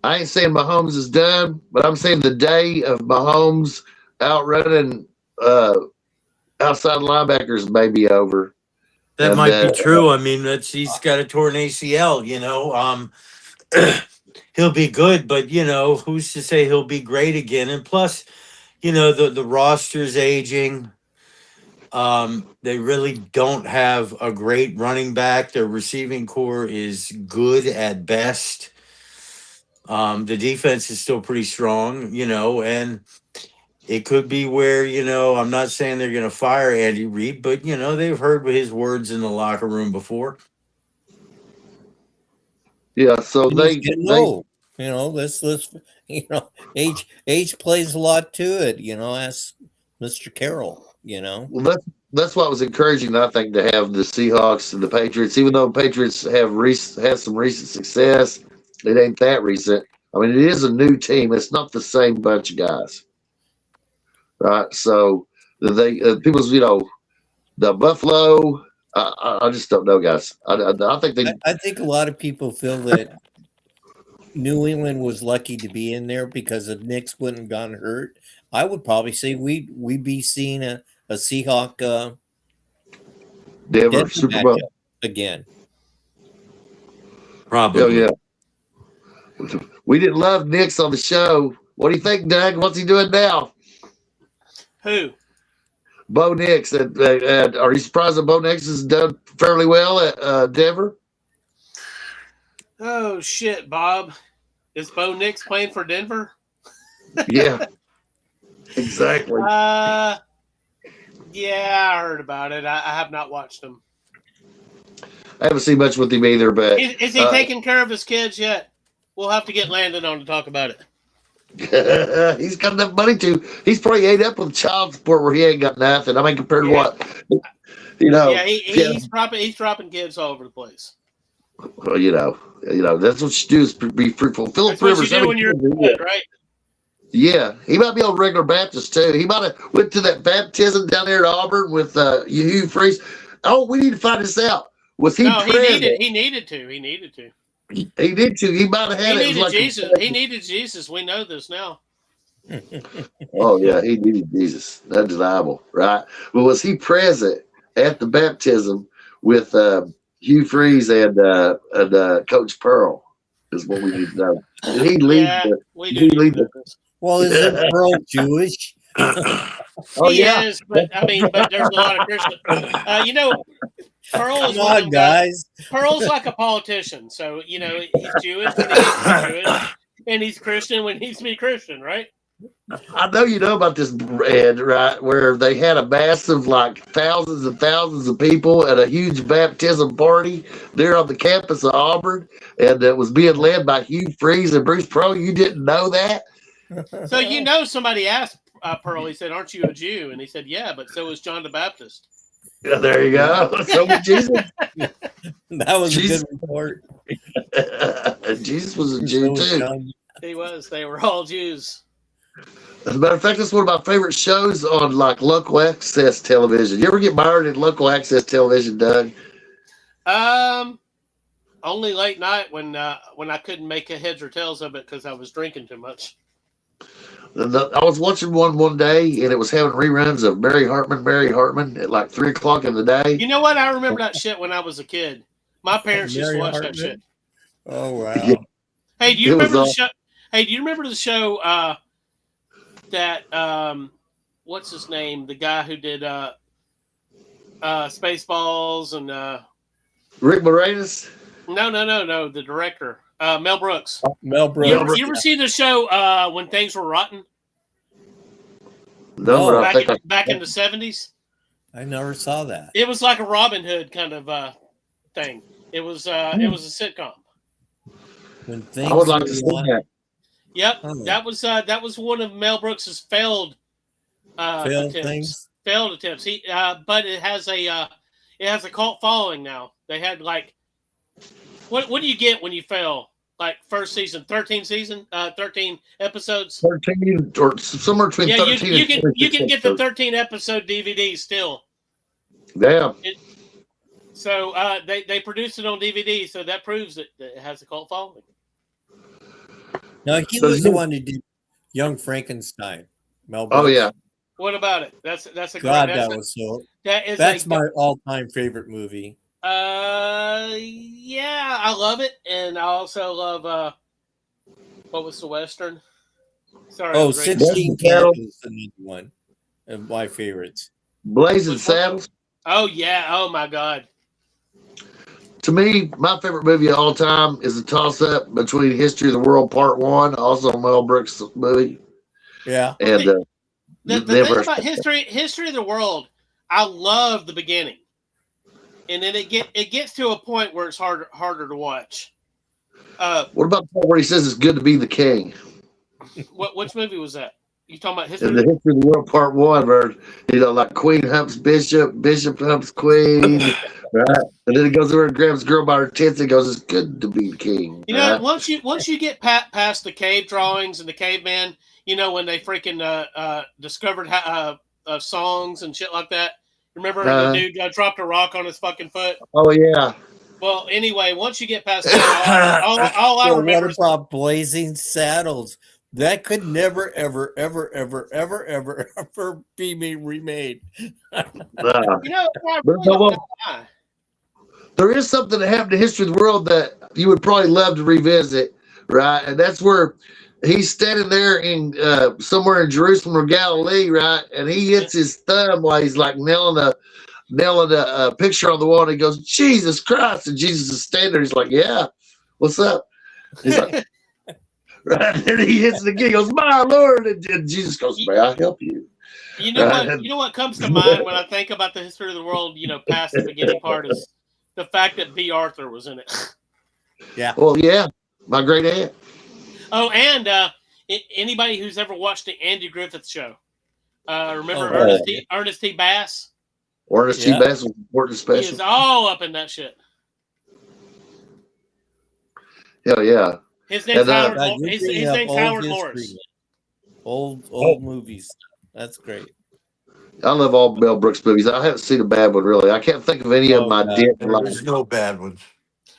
I ain't saying Mahomes is done, but I'm saying the day of Mahomes outrunning outside linebackers may be over. That might be true. I mean, he's got a torn ACL. He'll be good, but who's to say he'll be great again? And plus, the roster's aging. They really don't have a great running back. Their receiving core is good at best. The defense is still pretty strong, and it could be where, I'm not saying they're going to fire Andy Reid, but, they've heard his words in the locker room before. Yeah, so let's age plays a lot to it. Ask Mr. Carroll. Well, that's what was encouraging, I think, to have the Seahawks and the Patriots. Even though the Patriots have had some recent success, it ain't that recent. I mean, it is a new team. It's not the same bunch of guys, right? So people's, the Buffalo. I just don't know, guys. I think they. I think a lot of people feel that New England was lucky to be in there because if Knicks wouldn't have gotten hurt, I would probably say we'd be seeing a Seahawk Denver Super Bowl again. Probably. Oh yeah. We didn't love Knicks on the show. What do you think, Doug? What's he doing now? Who? Bo Nix. Are you surprised that Bo Nix has done fairly well at Denver? Oh shit, Bob. Is Bo Nix playing for Denver? Yeah. Exactly. Yeah, I heard about it. I have not watched him. I haven't seen much with him either, but Is he taking care of his kids yet? We'll have to get Landon on to talk about it. he's got enough money to. He's probably ate up with child support where he ain't got nothing. I mean, compared to what, Yeah, he's dropping kids all over the place. Well, that's what you do is be fruitful. Philip That's what Rivers, you do when you're a kid, right? Yeah, he might be on regular Baptist too. He might have went to that baptism down there at Auburn with Hugh Freeze. Oh, we need to find this out. Was he? No, present? he needed to. He did too. He might have had He it. needed Like Jesus. He needed Jesus. We know this now. Oh yeah, he needed Jesus. Undeniable, right? But was he present at the baptism with Hugh Freeze and Coach Pearl? Is what we need to know. Did he lead? Well, isn't Pearl Jewish? Oh He yeah, is, but there's a lot of Christians. Pearl is Come one on, of guys. Pearl's like a politician, so he's Jewish when he needs to be Jewish, and he's Christian when he needs to be Christian, right? I know you know about this, Ed, right? Where they had a massive, like thousands and thousands of people at a huge baptism party there on the campus of Auburn, and it was being led by Hugh Freeze and Bruce Pearl. You didn't know that? So somebody asked Pearl. He said, "Aren't you a Jew?" And he said, "Yeah, but so is John the Baptist." Yeah, there you go. So was Jesus. That was Jesus. a good report. Jesus was a Jew too. He was. They were all Jews. As a matter of fact, that's one of my favorite shows on like local access television. You ever get mired in local access television, Doug? Only late night when I couldn't make a heads or tails of it because I was drinking too much. I was watching one day, and it was having reruns of Mary Hartman at like 3:00 in the day. You know what? I remember that shit when I was a kid. My parents used to watch that shit. Oh wow! Yeah. Hey, do you It was remember the show? Hey, do you remember the show that what's his name? The guy who did Spaceballs and Rick Moranis? No, the director. Mel Brooks. Mel Brooks. You ever see the show When Things Were Rotten? No, but I think Back in the 70s? I never saw that. It was like a Robin Hood kind of thing. It was a sitcom. When things I would like were to see on- that. Yep, Oh. that was one of Mel Brooks's failed attempts. things. Failed attempts. But it has a cult following now. They had like, what do you get when you fail? Like first season, 13 episodes. 13 or somewhere between Yeah, 13 you and can get the 26. 13 episode DVD still. Damn. So they produced it on DVD, so that proves that it has a cult following. No, he was the one who did Young Frankenstein. Mel Brooks. Oh yeah. What about it? That's a God, great. that was so. That's That's my all-time favorite movie. Yeah, I love it, and I also love what was the Western? Sorry. Oh, I was reading- 16 Candles is another one of my favorites. Blazing Saddles. Oh yeah! Oh my God! To me, my favorite movie of all time is a toss-up between History of the World Part 1, also a Mel Brooks movie, Yeah. and The thing about history of the world, I love the beginning, and then it gets to a point where it's harder to watch. What about the part where he says it's good to be the king? Which movie was that? You talking about In history? the History of the World Part 1, where, like Queen humps Bishop, Bishop humps Queen, right? And then he goes over and grabs the girl by her tits and goes, "It's good to be king." You know, Right? once you get past the cave drawings and the caveman, when they freaking discovered songs and shit like that. Remember the dude dropped a rock on his fucking foot? Oh yeah. Well, anyway, once you get past that, all I Well, remember what is about Blazing Saddles? That could never, ever, ever, ever, ever, ever, ever be remade. Uh, I But really no, don't know why. there is something that happened in the history of the world that you would probably love to revisit, right? And that's where he's standing there in somewhere in Jerusalem or Galilee, right? And he hits his thumb while he's like nailing a picture on the wall. And he goes, "Jesus Christ!" And Jesus is standing there. He's like, "Yeah, what's up?" He's like, right? And he hits it again. He goes, "My Lord!" And Jesus goes, "May I help you?" You know Right? what? You know what comes to mind when I think about the history of the world? Past the beginning part is the fact that B. Arthur was in it. Yeah. Well, yeah, my great aunt. Oh, and anybody who's ever watched the Andy Griffith Show, remember Oh, Ernest T. Bass? Ernest T. Bass was important He special. is all up in that shit. Hell yeah. His name's And, Howard. God, you're His bringing up name's old Howard history, Morris. man. Old movies. That's great. I love all Mel Brooks movies. I haven't seen a bad one really. I can't think of any of them I God, didn't There's like. no bad ones.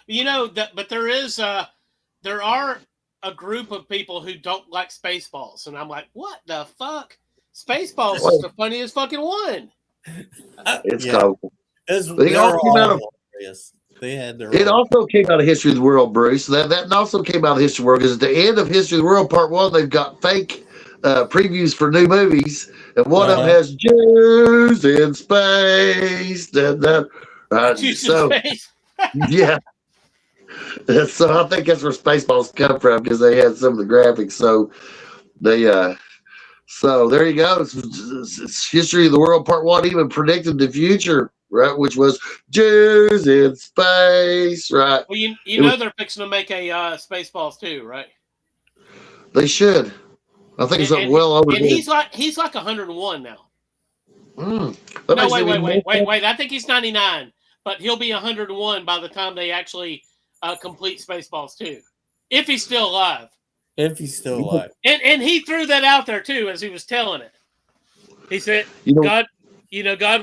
But there are a group of people who don't like Spaceballs, and I'm like, what the fuck? Spaceballs is the funniest fucking one. It's Yeah. comical. They They're all came out of all hilarious. They had their It own. also came out of History of the World, Bruce. That also came out of History of the World because at the end of History of the World Part 1, they've got fake previews for new movies, and one of them has Jews in space. So yeah, so I think that's where Spaceballs come from because they had some of the graphics. So they so there you go. It's History of the World Part 1 even predicted the future, right? Which was Jews in space, right? Well, you know they're fixing to make a Spaceballs too, right? They should. I think it's And well over. And he's like 101 now. No, Wait. I think he's 99, but he'll be 101 by the time they actually complete Spaceballs 2, if he's still alive. If he's still alive. And he threw that out there too as he was telling it. He said, God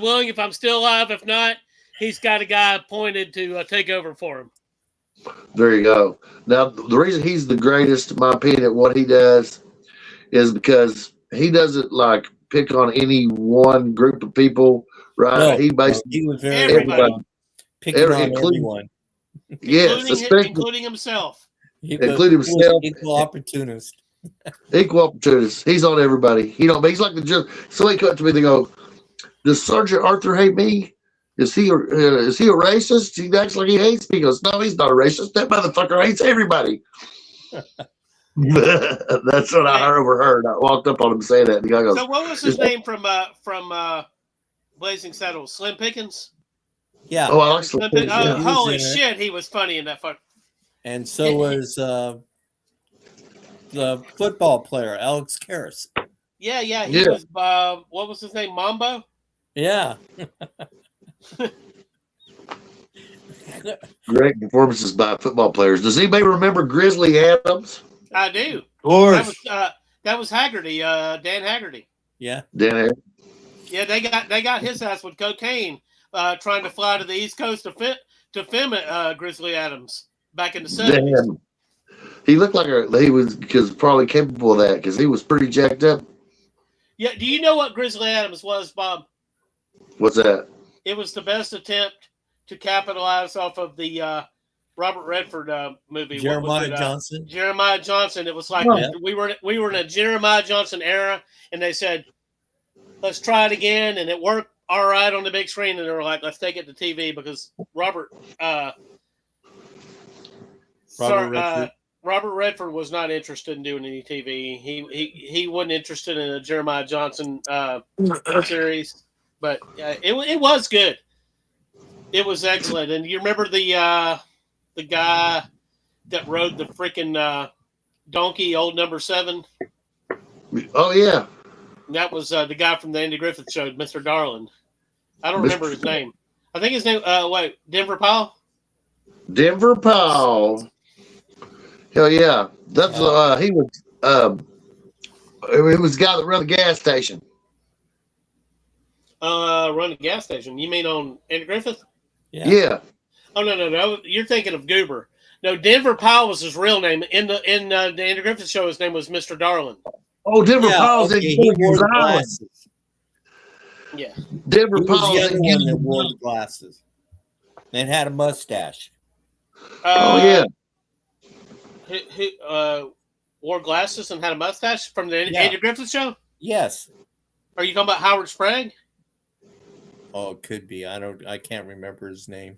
willing, if I'm still alive, if not, he's got a guy appointed to take over for him. There you go. Now, the reason he's the greatest, in my opinion, at what he does is because he doesn't like pick on any one group of people, right? No, he basically he was very everybody. picking on everyone. Yes, including himself. Including himself. Equal opportunist. Equal opportunist. He's on everybody. He's like the judge. Somebody come up to me, they go, "Does Sergeant Arthur hate me? Is he a racist? He acts like he hates me." He goes, "No, he's not a racist. That motherfucker hates everybody." That's what I overheard. I walked up on him saying that. The guy goes, So what was his name from Blazing Saddles? Slim Pickens? Yeah. Oh, I like Slim Pickens, yeah. Holy He was in it. shit, he was funny in that fuck. And so was the football player, Alex Karras. Yeah, he was. What was his name? Mambo. Yeah. Great performances by football players. Does anybody remember Grizzly Adams? I do. Of course. That was Haggerty, Dan Haggerty. Yeah. Dan Haggerty. Yeah, they got his ass with cocaine, trying to fly to the East Coast to film it, Grizzly Adams back in the 70s. Damn. He looked like he was probably capable of that because he was pretty jacked up. Yeah, do you know what Grizzly Adams was, Bob? What's that? It was the best attempt to capitalize off of the Robert Redford movie. Jeremiah Johnson. Jeremiah Johnson. It was like we were in a Jeremiah Johnson era, and they said, "Let's try it again," and it worked all right on the big screen. And they were like, "Let's take it to TV," because Robert Redford was not interested in doing any TV. He wasn't interested in a Jeremiah Johnson series, but it was good. It was excellent. And you remember the guy that rode the freaking donkey, old number 7? Oh yeah. That was the guy from the Andy Griffith Show, Mr. Darling. I don't remember his name. I think his name. Wait, Denver Powell. Denver Powell. Hell yeah, that's he was. He was the guy that ran the gas station. Run the gas station. You mean on Andy Griffith? Yeah. Oh no! You're thinking of Goober. No, Denver Powell was his real name. In the Andy Griffith Show, his name was Mr. Darling. Oh, Denver Powell's okay, he wore the Island. glasses. Yeah. Denver He was Powell's the other in one that Gilligan's wore the glasses and had a mustache. Oh yeah. Who wore glasses and had a mustache from the Andy Griffith Show? Yes. Are you talking about Howard Sprague? Oh, it could be. I can't remember his name.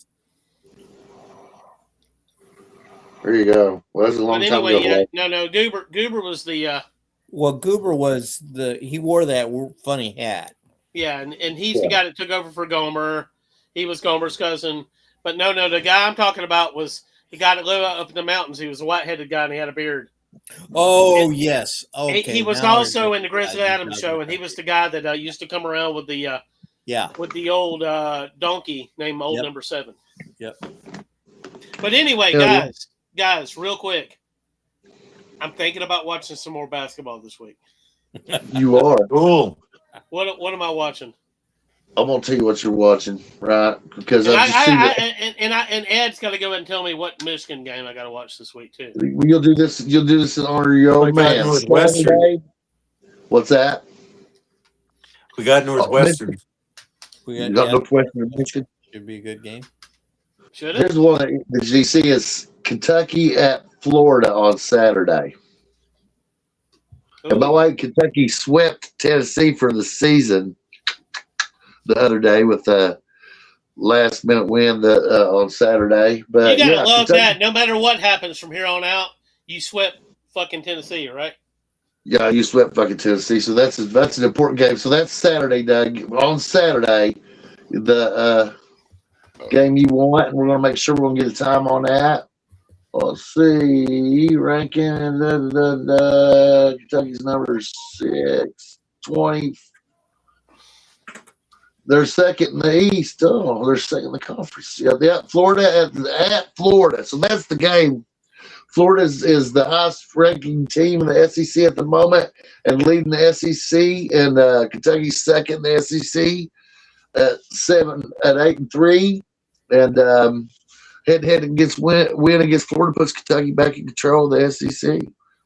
There you go. Well, that's a long But time anyway, ago. no. Goober was the Well, Goober was he wore that funny hat. yeah, and he's the guy that took over for Gomer. He was Gomer's cousin. But no, the guy I'm talking about was the guy that lived up in the mountains. He was a white-headed guy and he had a beard. Oh, And yes. Okay. he was now I also in the remember. Grizzly Adams Show, and he was the guy that used to come around with the with the old donkey named Old Number 7. Yep. But anyway, Yeah. guys, real quick, I'm thinking about watching some more basketball this week. You are. Cool. What am I watching? I'm gonna tell you what you're watching, right? Because And, I just see that. and Ed's got to go ahead and tell me what Michigan game I got to watch this week too. You'll do this. You'll do this in honor of your old We got man. Northwestern. Saturday. What's that? We got Northwestern. We You got yeah, Northwestern Michigan. should be a good game. Should it? Here's one that you see is Kentucky at Florida on Saturday. And by the way, Kentucky swept Tennessee for the season the other day with a last minute win on Saturday. You But gotta yeah, love Kentucky, that. No matter what happens from here on out, you swept fucking Tennessee, right? yeah, you swept fucking Tennessee. So that's an important game. So that's Saturday, Doug. On Saturday, the game you want, and we're gonna make sure we're gonna get a time on that. Let's see, ranking. Kentucky's number 6, 20. They're second in the East. Oh, they're second in the conference. Yeah, Florida at Florida. So that's the game. Florida is the highest ranking team in the SEC at the moment and leading the SEC. And Kentucky's second in the SEC at 8-3. And head-to-head against win against Florida puts Kentucky back in control of the SEC,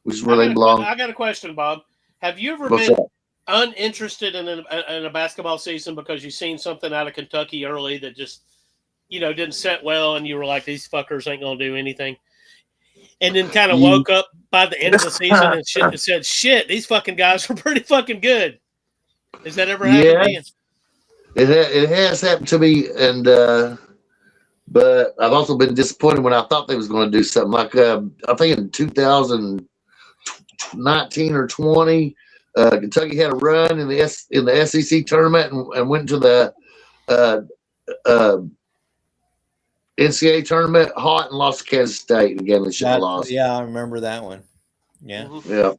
which is where they belong. I got a question, Bob. Have you ever What's been that? uninterested in a basketball season because you seen something out of Kentucky early that just didn't set well, and you were like, these fuckers ain't gonna do anything, and then kind of woke up by the end of the season and said, shit, these fucking guys are pretty fucking good. Has that ever happened to you? It has happened to me, and but I've also been disappointed when I thought they was going to do something like I think in 2019 or 20. Kentucky had a run in the SEC tournament and went to the NCAA tournament hot and lost to Kansas State again. They should have lost. Yeah, I remember that one. Yeah. Mhm. Yeah.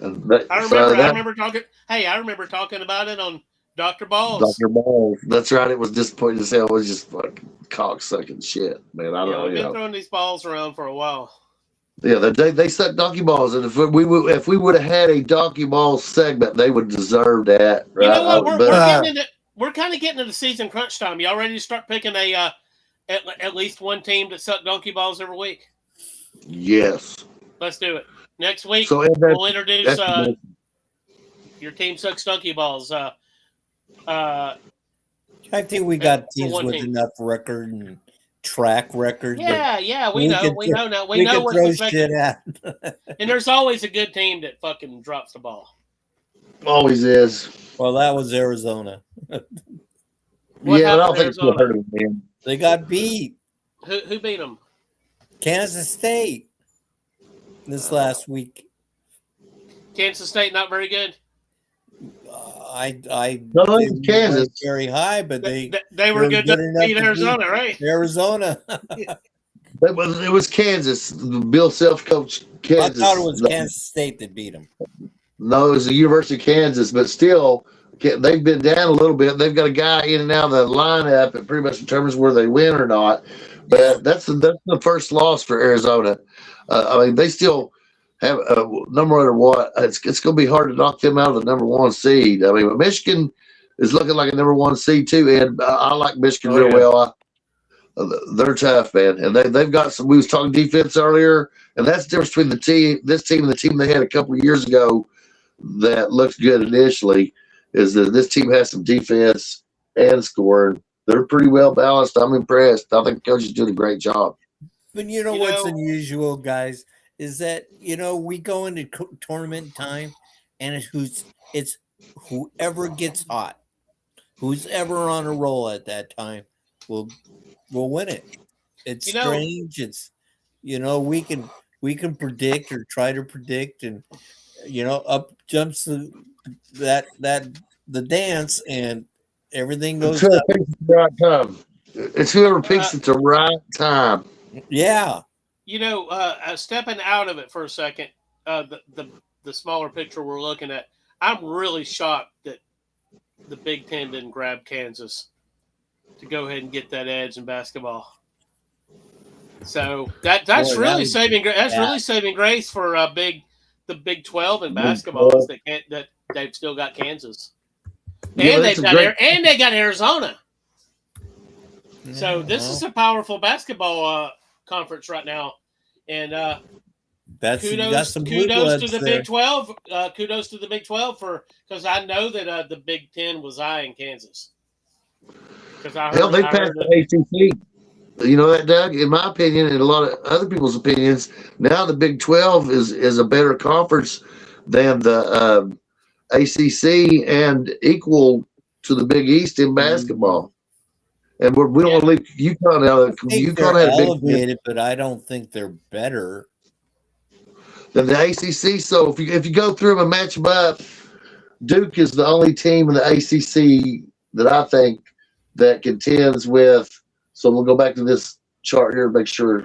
And I remember talking. Hey, I remember talking about it on Dr. Balls. Dr. Balls. That's right. It was disappointing as hell. It was just fucking cocksucking shit, man. I don't know. We've been throwing these balls around for a while. Yeah, they suck donkey balls, and if we would have had a donkey ball segment, they would deserve that. Right? You know what? We're kind of getting into season crunch time. Y'all ready to start picking at least one team that suck donkey balls every week? Yes. Let's do it. Next week, So we'll introduce your team sucks donkey balls. I think we got teams one with team. enough record and track record. Yeah, we we know. could We throw- know now. we We know could what's throw expected. shit at. And there's always a good team that fucking drops the ball. Always is. Well, that was Arizona. What Yeah, but I don't happened think to we'll hurt Arizona? them, man. They got beat. Who beat them? Kansas State this last week. Kansas State not very good. No, they it's Kansas. weren't very high, but they Were good to enough beat Arizona, right? Arizona. It was Kansas. Bill Self coached I Kansas. thought it was Kansas State that beat them. No, it was the University of Kansas, but still, they've been down a little bit. They've got a guy in and out of the lineup that pretty much determines where they win or not. But that's the first loss for Arizona. I mean, they still have no matter what. It's going to be hard to knock them out of the number one seed. I mean, Michigan is looking like a number one seed too, and I like Michigan real well. They're tough, man, and they've got some. We was talking defense earlier, and that's the difference between this team and the team they had a couple of years ago that looked good initially. Is that this team has some defense and scoring? They're pretty well balanced. I'm impressed. I think the coach is doing a great job. But what's unusual, guys, is that we go into tournament time, and it's whoever gets hot, who's ever on a roll at that time will win it. It's strange. It's we can predict or try to predict, and up jumps the dance, and everything goes up. Picks at the right time. It's whoever picks at the right time. Yeah. Stepping out of it for a second, the smaller picture we're looking at, I'm really shocked that the Big Ten didn't grab Kansas to go ahead and get that edge in basketball. So that's really saving grace for the Big 12 in basketball is that they've still got Kansas. And they got Arizona. So this is a powerful basketball conference right now, and kudos to the Big 12. Kudos to the Big 12 because I know that the Big 10 was eyeing Kansas. Because they passed the ACC. You know that, Doug? In my opinion, and a lot of other people's opinions, now the Big 12 is a better conference than the ACC and equal to the Big East in basketball. And we don't want to leave UConn out of it. UConn had a big elevated, but I don't think they're better than the ACC. So if you go through them and match them up, Duke is the only team in the ACC that I think that contends with. So we'll go back to this chart here and make sure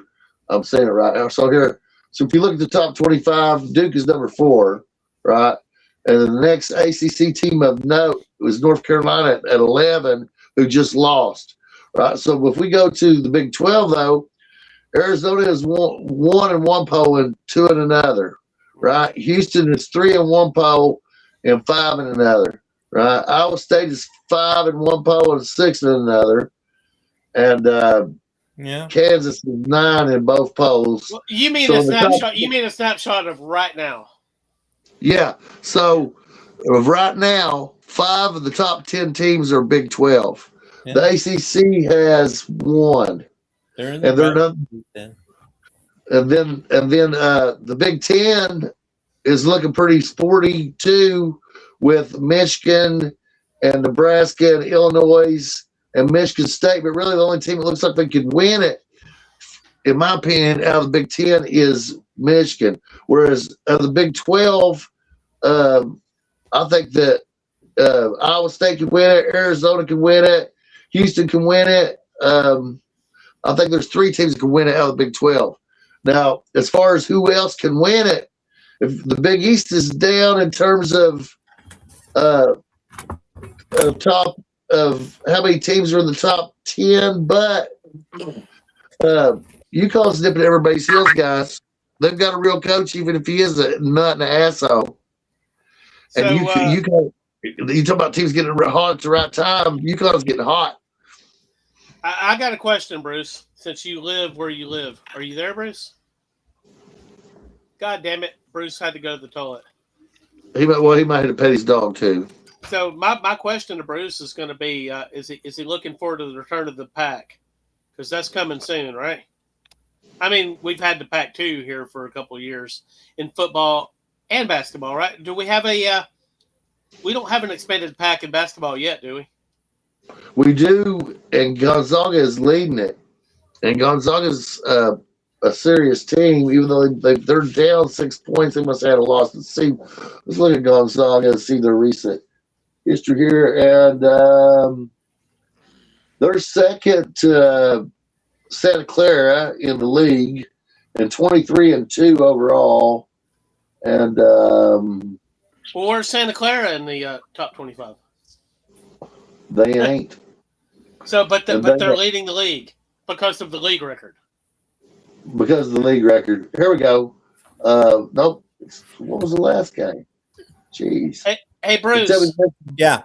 I'm saying it right now. So if you look at the top 25, Duke is number 4, right? And the next ACC team of note was North Carolina at 11, who just lost, right? So if we go to the Big 12, though, Arizona is 1 in one poll and 2 in another, right? Houston is 3 in one poll and 5 in another, right? Iowa State is 5 in one poll and 6 in another. And Kansas is 9 in both polls. Well, you mean a snapshot? You mean a snapshot of right now? Yeah. So right now, 5 of the top 10 teams are Big 12. Yeah. The ACC has 1. And then the Big 10 is looking pretty sporty too, with Michigan and Nebraska and Illinois and Michigan State, but really the only team that looks like they could win it, in my opinion, out of the Big 10 is Michigan. Whereas out of the Big 12, I think that Iowa State can win it, Arizona can win it, Houston can win it. I think there's 3 teams that can win it out of the Big 12. Now, as far as who else can win it, if the Big East is down in terms of top of how many teams are in the top 10, but UConn's nipping everybody's heels, guys. They've got a real coach, even if he is a nut and an asshole. So, and UConn, you talk about teams getting hot at the right time. UConn's getting hot. I got a question, Bruce. Since you live where you live, are you there, Bruce? God damn it, Bruce had to go to the toilet. He might have to pet his dog too. So my question to Bruce is going to be: is he looking forward to the return of the Pac? Because that's coming soon, right? I mean, we've had the Pac-2 here for a couple of years in football and basketball, right? Do we have we don't have an expanded Pac in basketball yet, do we? We do, and Gonzaga is leading it. And Gonzaga's a serious team, even though they're down 6 points. They must have had a loss. Let's look at Gonzaga and see their recent history here. And they're second to Santa Clara in the league, and 23-2 overall. And Well, where's Santa Clara in the top 25? They ain't. So, but And they're they- leading the league because of the league record. Because of the league record. Here we go. Nope. What was the last game? Jeez. Hey, Bruce, Yeah.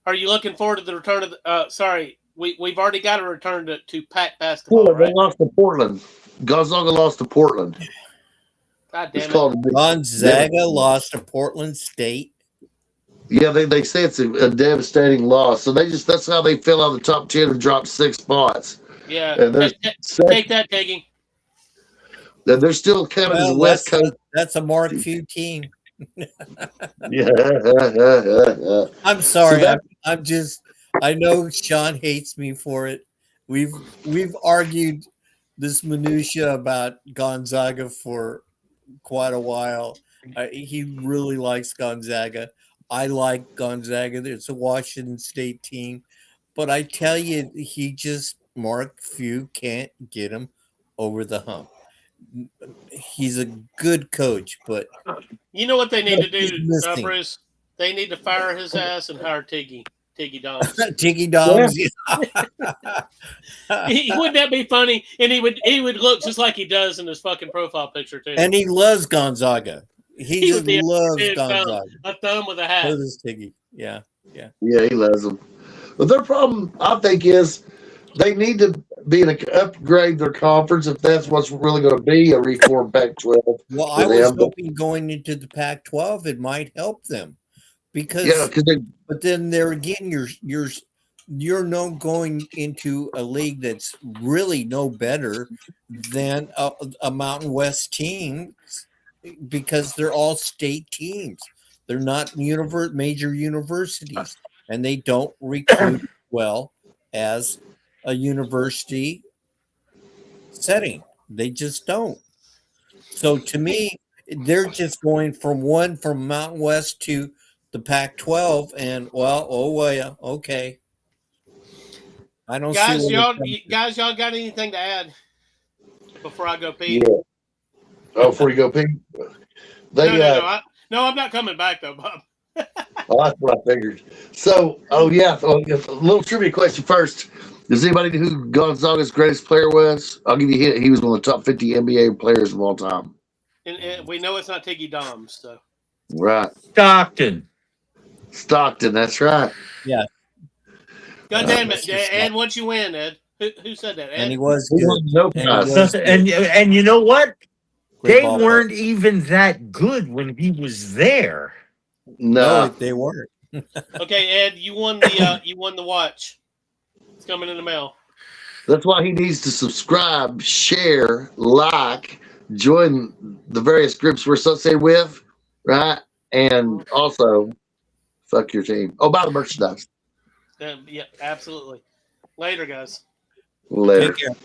are you looking forward to the return of the? Sorry, we've already got a return to Pac basketball, They right? lost to Portland. Gonzaga lost to Portland. God It's damn it! called Gonzaga lost to Portland State. Yeah, they say it's a devastating loss. So that's how they fell out of the top 10 and dropped 6 spots. Yeah, And they're, take that, Tiggy. they're still counted as Well, West Coast. that's a Mark Few team. Yeah. I'm sorry. So that- I'm just. I know Sean hates me for it. We've argued this minutia about Gonzaga for quite a while. He really likes Gonzaga. I like Gonzaga. It's a Washington State team, but I tell you, Mark Few can't get him over the hump. He's a good coach, but You know what they need to He's do, missing. Bruce? They need to fire his ass and hire Tiggy Doms. Tiggy Doms. Wouldn't that be funny? And he would look just like he does in his fucking profile picture too. And he loves Gonzaga. He He just would be a loves big Gonzaga. a thumb with a hat. So does Tiggy. Yeah. Yeah, he loves them. But their problem, I think, is they need to upgrade their conference if that's what's really going to be a reformed Pac-12. Well, for I was them. hoping going into the Pac-12 it might help them because. Yeah, because But then there again, you're no going into a league that's really no better than a Mountain West team because they're all state teams. They're not major universities, and they don't recruit well as a university setting. They just don't. So to me, they're just going from Mountain West to the Pac-12, and okay. I don't Guys, see y'all got anything to add before I go pee? Yeah. Oh, before you go, Pete? No, I'm not coming back though, Bob. Oh, that's what I figured. So, a little trivia question first. Does anybody know who Gonzaga's greatest player was? I'll give you a hint. He was one of the top 50 NBA players of all time. And we know it's not Tiggy Doms, so. Right. Stockton, that's right. Yeah. God damn it, Ed! Once you win, Ed. Who said that? Ed? And he was He good. won no prize. and you know what? Great They ball weren't even that good when he was there. No. No, they weren't. Okay, Ed, you won the watch. It's coming in the mail. That's why he needs to subscribe, share, like, join the various groups we're associated with, right? And also, fuck your team. Oh, buy the merchandise. Yeah, absolutely. Later, guys. Later. Take care.